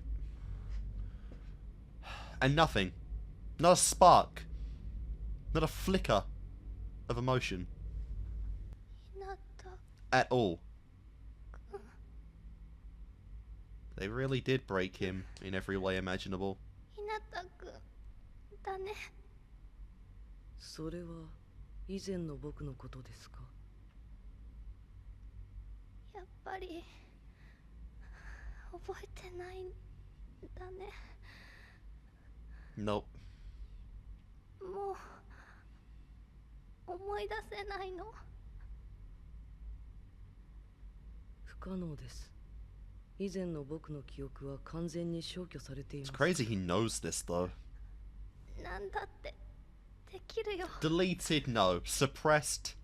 And nothing. Not a spark. Not a flicker of emotion. At all. They really did break him in every way imaginable. それは以前の僕のことですか? やっぱり覚えてないんだね。 Nope. もう思い出せないの。不可能です。以前の僕の記憶は完全に消去されています。 It's crazy he knows this though. なんだってできるよ。 Deleted, no. Suppressed,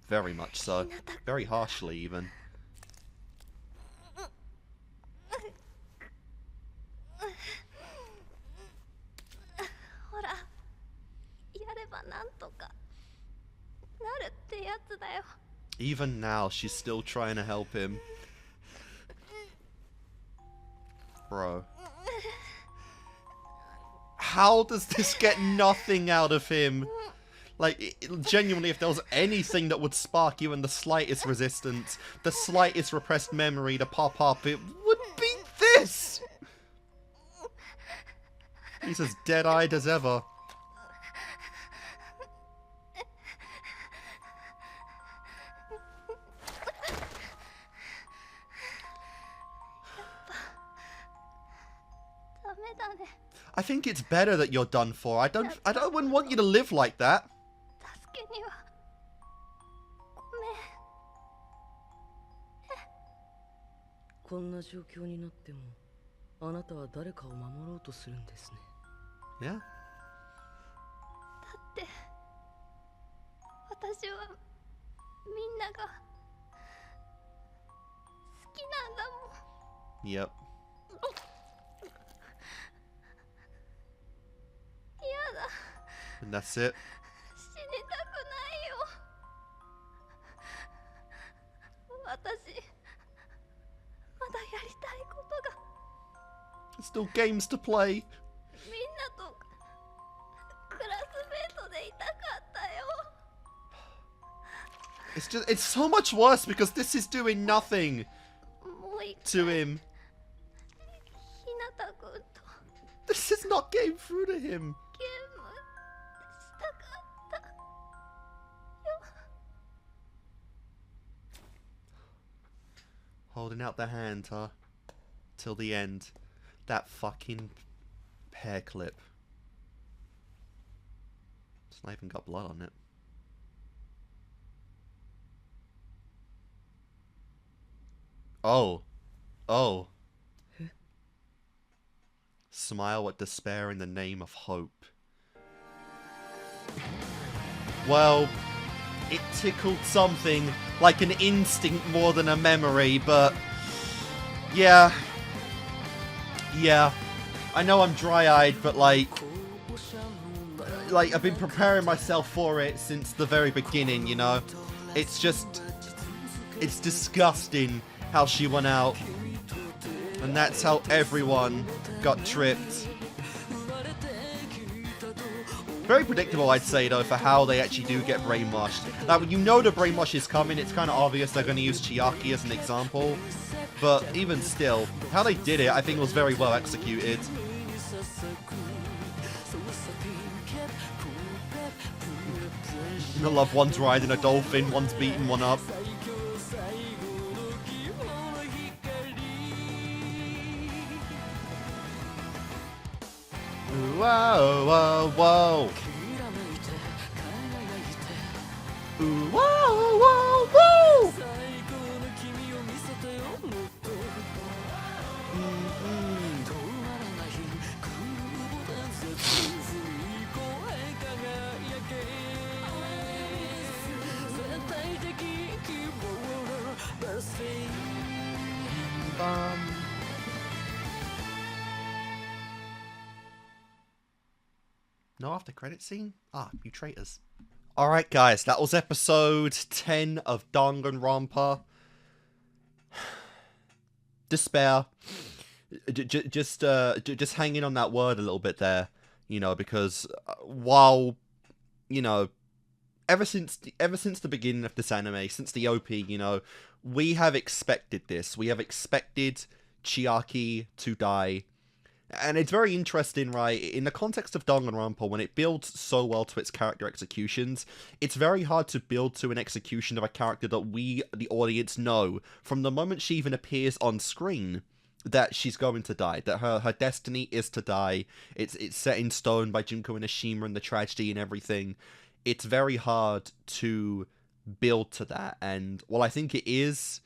very much so. Very harshly even. ほら、やればなんとかなるってやつだよ。 Even now, she's still trying to help him. Bro. How does this get nothing out of him? Like, genuinely, if there was anything that would spark even the slightest resistance, the slightest repressed memory to pop up, it would be this! He's as dead-eyed as ever. I think it's better that you're done for. I wouldn't want you to live like that. 助けにはごめん。こんな状況になってもあなたは誰かを守ろうとするんですね。Yeah. だって私はみんなが好きなんだもん。 Yep. 嫌だ。 And that's it. 死にたくないよ。私まだやりたいことが。 Still games to play. みんなとクラスメートでいたかったよ。 It's so much worse because this is doing nothing もう一 to 回 him. ひなたくんと This is not getting through to him. ゲームしたかったよ。 Holding out the hand, huh? Till the end. That fucking hair clip. It's not even got blood on it. Oh. Oh. Smile at despair in the name of hope. Well, it tickled something like an instinct more than a memory, but yeah. Yeah. I know I'm dry-eyed, but like I've been preparing myself for it since the very beginning, you know? It's just, it's disgusting how she went out. And that's how everyone got tripped. Very predictable, I'd say, though, for how they actually do get brainwashed. Like, you know the brainwash is coming, it's kind of obvious they're going to use Chiaki as an example. But even still, how they did it, I think was very well executed. I love one's riding a dolphin, one's beating one up. whoa, whoa, whoa. Ooh, whoa, whoa, whoa. No after credit scene? Ah, you traitors. Alright guys, that was episode 10 of Danganronpa. Despair. Just hanging on that word a little bit there, you know, because while, you know, ever since the beginning of this anime, since the OP, you know, we have expected this. We have expected Chiaki to die. And it's very interesting, right? In the context of Danganronpa, when it builds so well to its character executions, it's very hard to build to an execution of a character that we, the audience, know from the moment she even appears on screen that she's going to die, that her destiny is to die. It's set in stone by Junko and Ashima and the tragedy and everything. It's very hard to build to that, and while I think it is,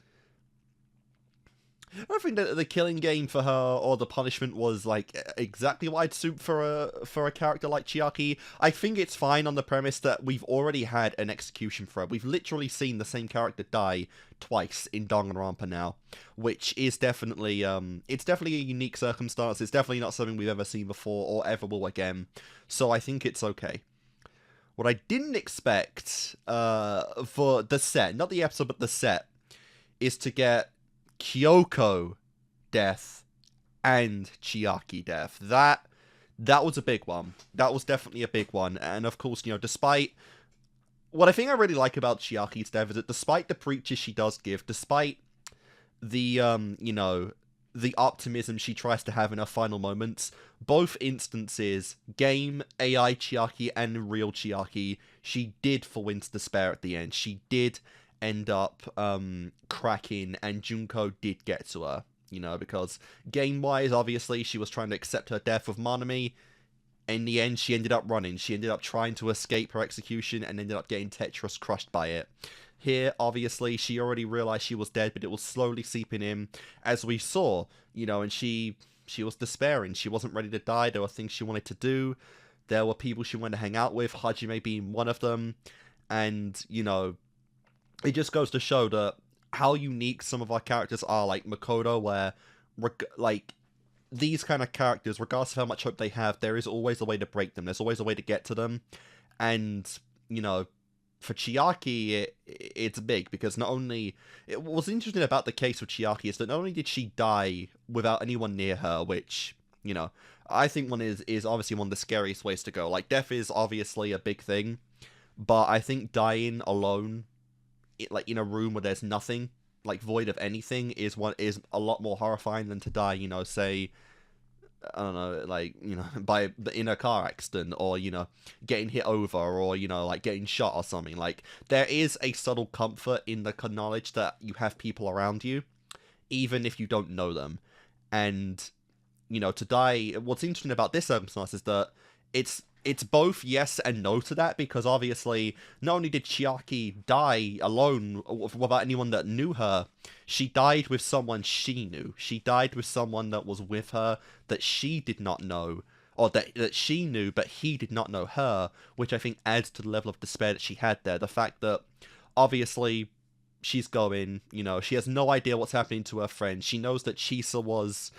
I don't think that the killing game for her or the punishment was like exactly what I'd suit for a character like Chiaki. I think it's fine on the premise that we've already had an execution for her. We've literally seen the same character die twice in Danganronpa now, which is definitely it's definitely a unique circumstance. It's definitely not something we've ever seen before or ever will again. So I think it's okay. What I didn't expect for the set, not the episode but the set, is to get Kyoko death and Chiaki death. That was a big one. That was definitely a big one. And of course, you know, despite what I think I really like about Chiaki's death is that despite the preaches she does give, despite the you know, the optimism she tries to have in her final moments, both instances, game AI Chiaki and real Chiaki, she did fall into despair at the end. She did end up cracking, and Junko did get to her, you know, because game-wise, obviously, she was trying to accept her death with Manami. In the end, she ended up running. She ended up trying to escape her execution and ended up getting Tetris crushed by it. Here, obviously, she already realized she was dead, but it was slowly seeping in, as we saw, you know, and she was despairing. She wasn't ready to die. There were things she wanted to do. There were people she wanted to hang out with, Hajime being one of them, and, you know, it just goes to show that how unique some of our characters are, like Makoto, where, like, these kind of characters, regardless of how much hope they have, there is always a way to break them. There's always a way to get to them. And, you know, for Chiaki, it's big, because not only... What's interesting about the case of Chiaki is that not only did she die without anyone near her, which, you know, I think one is obviously one of the scariest ways to go. Like, death is obviously a big thing, but I think dying alone, like in a room where there's nothing, like void of anything, is a lot more horrifying than to die, you know, say, I don't know, like, you know, in a car accident, or, you know, getting hit over, or, you know, like getting shot or something. Like, there is a subtle comfort in the knowledge that you have people around you, even if you don't know them. And, you know, to die, what's interesting about this circumstance is that it's both yes and no to that, because obviously, not only did Chiaki die alone without anyone that knew her, she died with someone she knew. She died with someone that was with her that she did not know, or that she knew but he did not know her, which I think adds to the level of despair that she had there. The fact that, obviously, she's going, you know, she has no idea what's happening to her friend. She knows that Chisa was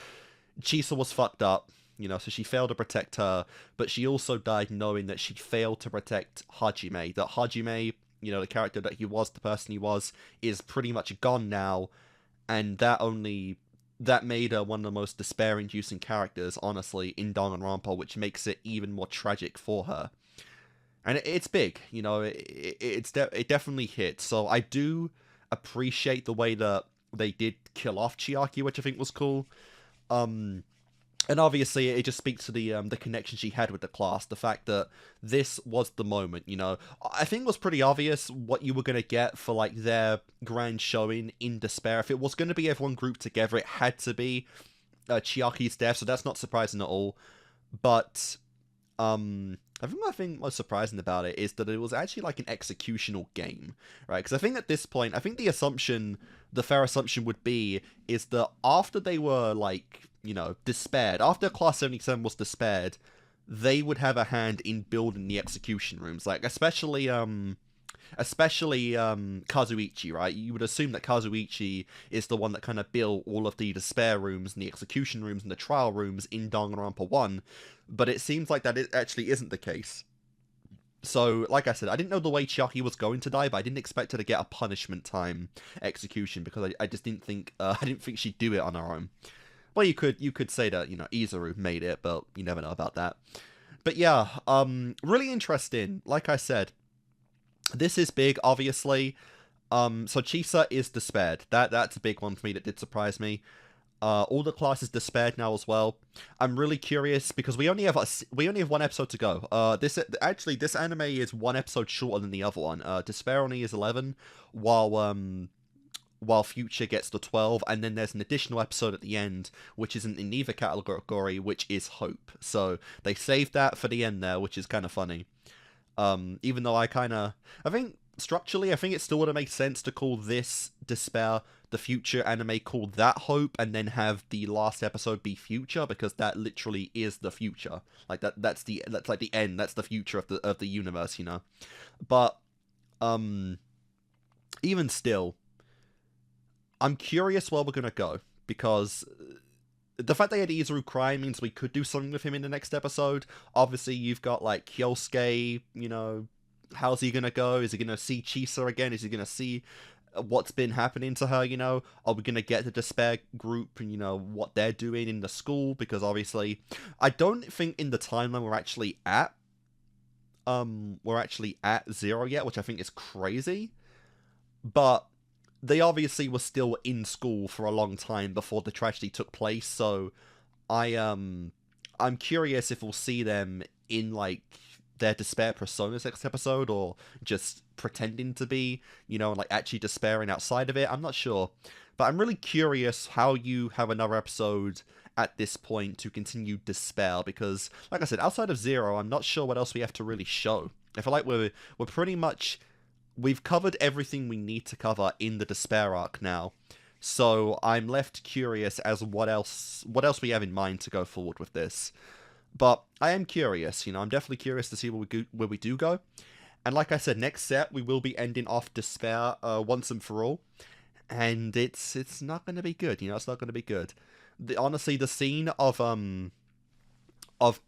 fucked up. You know, so she failed to protect her, but she also died knowing that she failed to protect Hajime. That Hajime, you know, the character that he was, the person he was, is pretty much gone now, and that made her one of the most despair-inducing characters, honestly, in Danganronpa, which makes it even more tragic for her. And it's big, you know, it definitely hits. So I do appreciate the way that they did kill off Chiaki, which I think was cool. And obviously, it just speaks to the connection she had with the class. The fact that this was the moment, you know. I think it was pretty obvious what you were going to get for, like, their grand showing in Despair. If it was going to be everyone grouped together, it had to be Chiaki's death, so that's not surprising at all. But I think the thing most surprising about it is that it was actually like an executional game, right? Because I think at this point, I think the fair assumption would be, is that after they were like, despaired, after Class 77 was despaired, they would have a hand in building the execution rooms, like especially Kazuichi, right? You would assume that Kazuichi is the one that kind of built all of the despair rooms and the execution rooms and the trial rooms in Danganronpa 1, but it seems like that it actually isn't the case. So, like I said, I didn't know the way Chiaki was going to die, but I didn't expect her to get a punishment time execution, because I just didn't think I didn't think she'd do it on her own. Well, you could say that, Izuru made it, but you never know about that. But yeah, really interesting. Like I said, this is big, obviously. So Chisa is despaired. That's a big one for me that did surprise me. All the classes despaired now as well. I'm really curious because we only have one episode to go. This anime is one episode shorter than the other one. Despair only is 11, while Future gets to 12, and then there's an additional episode at the end, which isn't in either category, which is Hope. So they saved that for the end there, which is kind of funny. Even though I think structurally, I think it still would have made sense to call this Despair the Future anime, called that Hope, and then have the last episode be Future, because that literally is the future. Like that's like the end. That's the future of the universe, But even still, I'm curious where we're gonna go, because the fact they had Izuru cry means we could do something with him in the next episode. Obviously, you've got like Kyosuke, how's he gonna go? Is he gonna see Chisa again? Is he gonna see what's been happening to her? Are we gonna get the Despair group and what they're doing in the school? Because obviously, I don't think in the timeline we're actually at 0 yet, which I think is crazy. But they obviously were still in school for a long time before the tragedy took place, so I'm curious if we'll see them in like their Despair personas next episode, or just pretending to be, like actually despairing outside of it. I'm not sure, but I'm really curious how you have another episode at this point to continue Despair, because like I said, outside of 0, I'm not sure what else we have to really show. I feel like we're pretty much, we've covered everything we need to cover in the Despair arc now, so I'm left curious as what else we have in mind to go forward with this. But I am curious, I'm definitely curious to see where we do go. And like I said, next set we will be ending off Despair once and for all, and it's not going to be good. It's not going to be good. Honestly, the scene of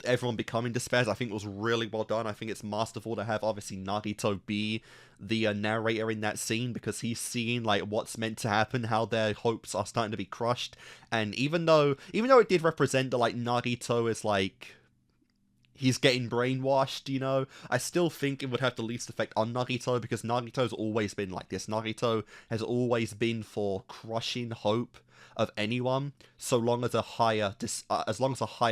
everyone becoming Despair, I think was really well done. I think it's masterful to have obviously Nagito be the narrator in that scene, because he's seeing like what's meant to happen, how their hopes are starting to be crushed. And even though it did represent that like Nagito is like, he's getting brainwashed, I still think it would have the least effect on Nagito, because Nagito's always been like this. Nagito has always been for crushing hope of anyone, so long as a higher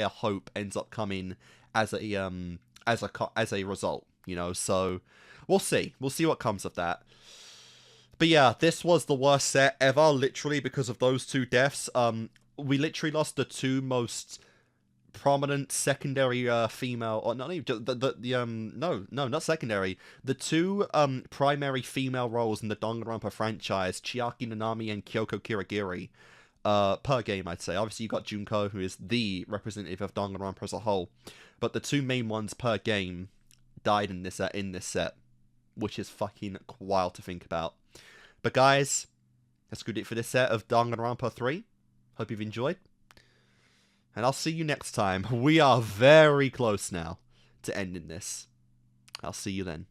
hope ends up coming as a result, So we'll see what comes of that. But yeah, this was the worst set ever, literally, because of those two deaths. We literally lost the two most prominent secondary female, or not even not secondary, the two primary female roles in the Danganronpa franchise, Chiaki Nanami and Kyoko Kirigiri. Per game, I'd say. Obviously, you got Junko, who is the representative of Danganronpa as a whole, but the two main ones per game died in this set, which is fucking wild to think about. But guys, that's good it for this set of Danganronpa 3. Hope you've enjoyed, and I'll see you next time. We are very close now to ending this. I'll see you then.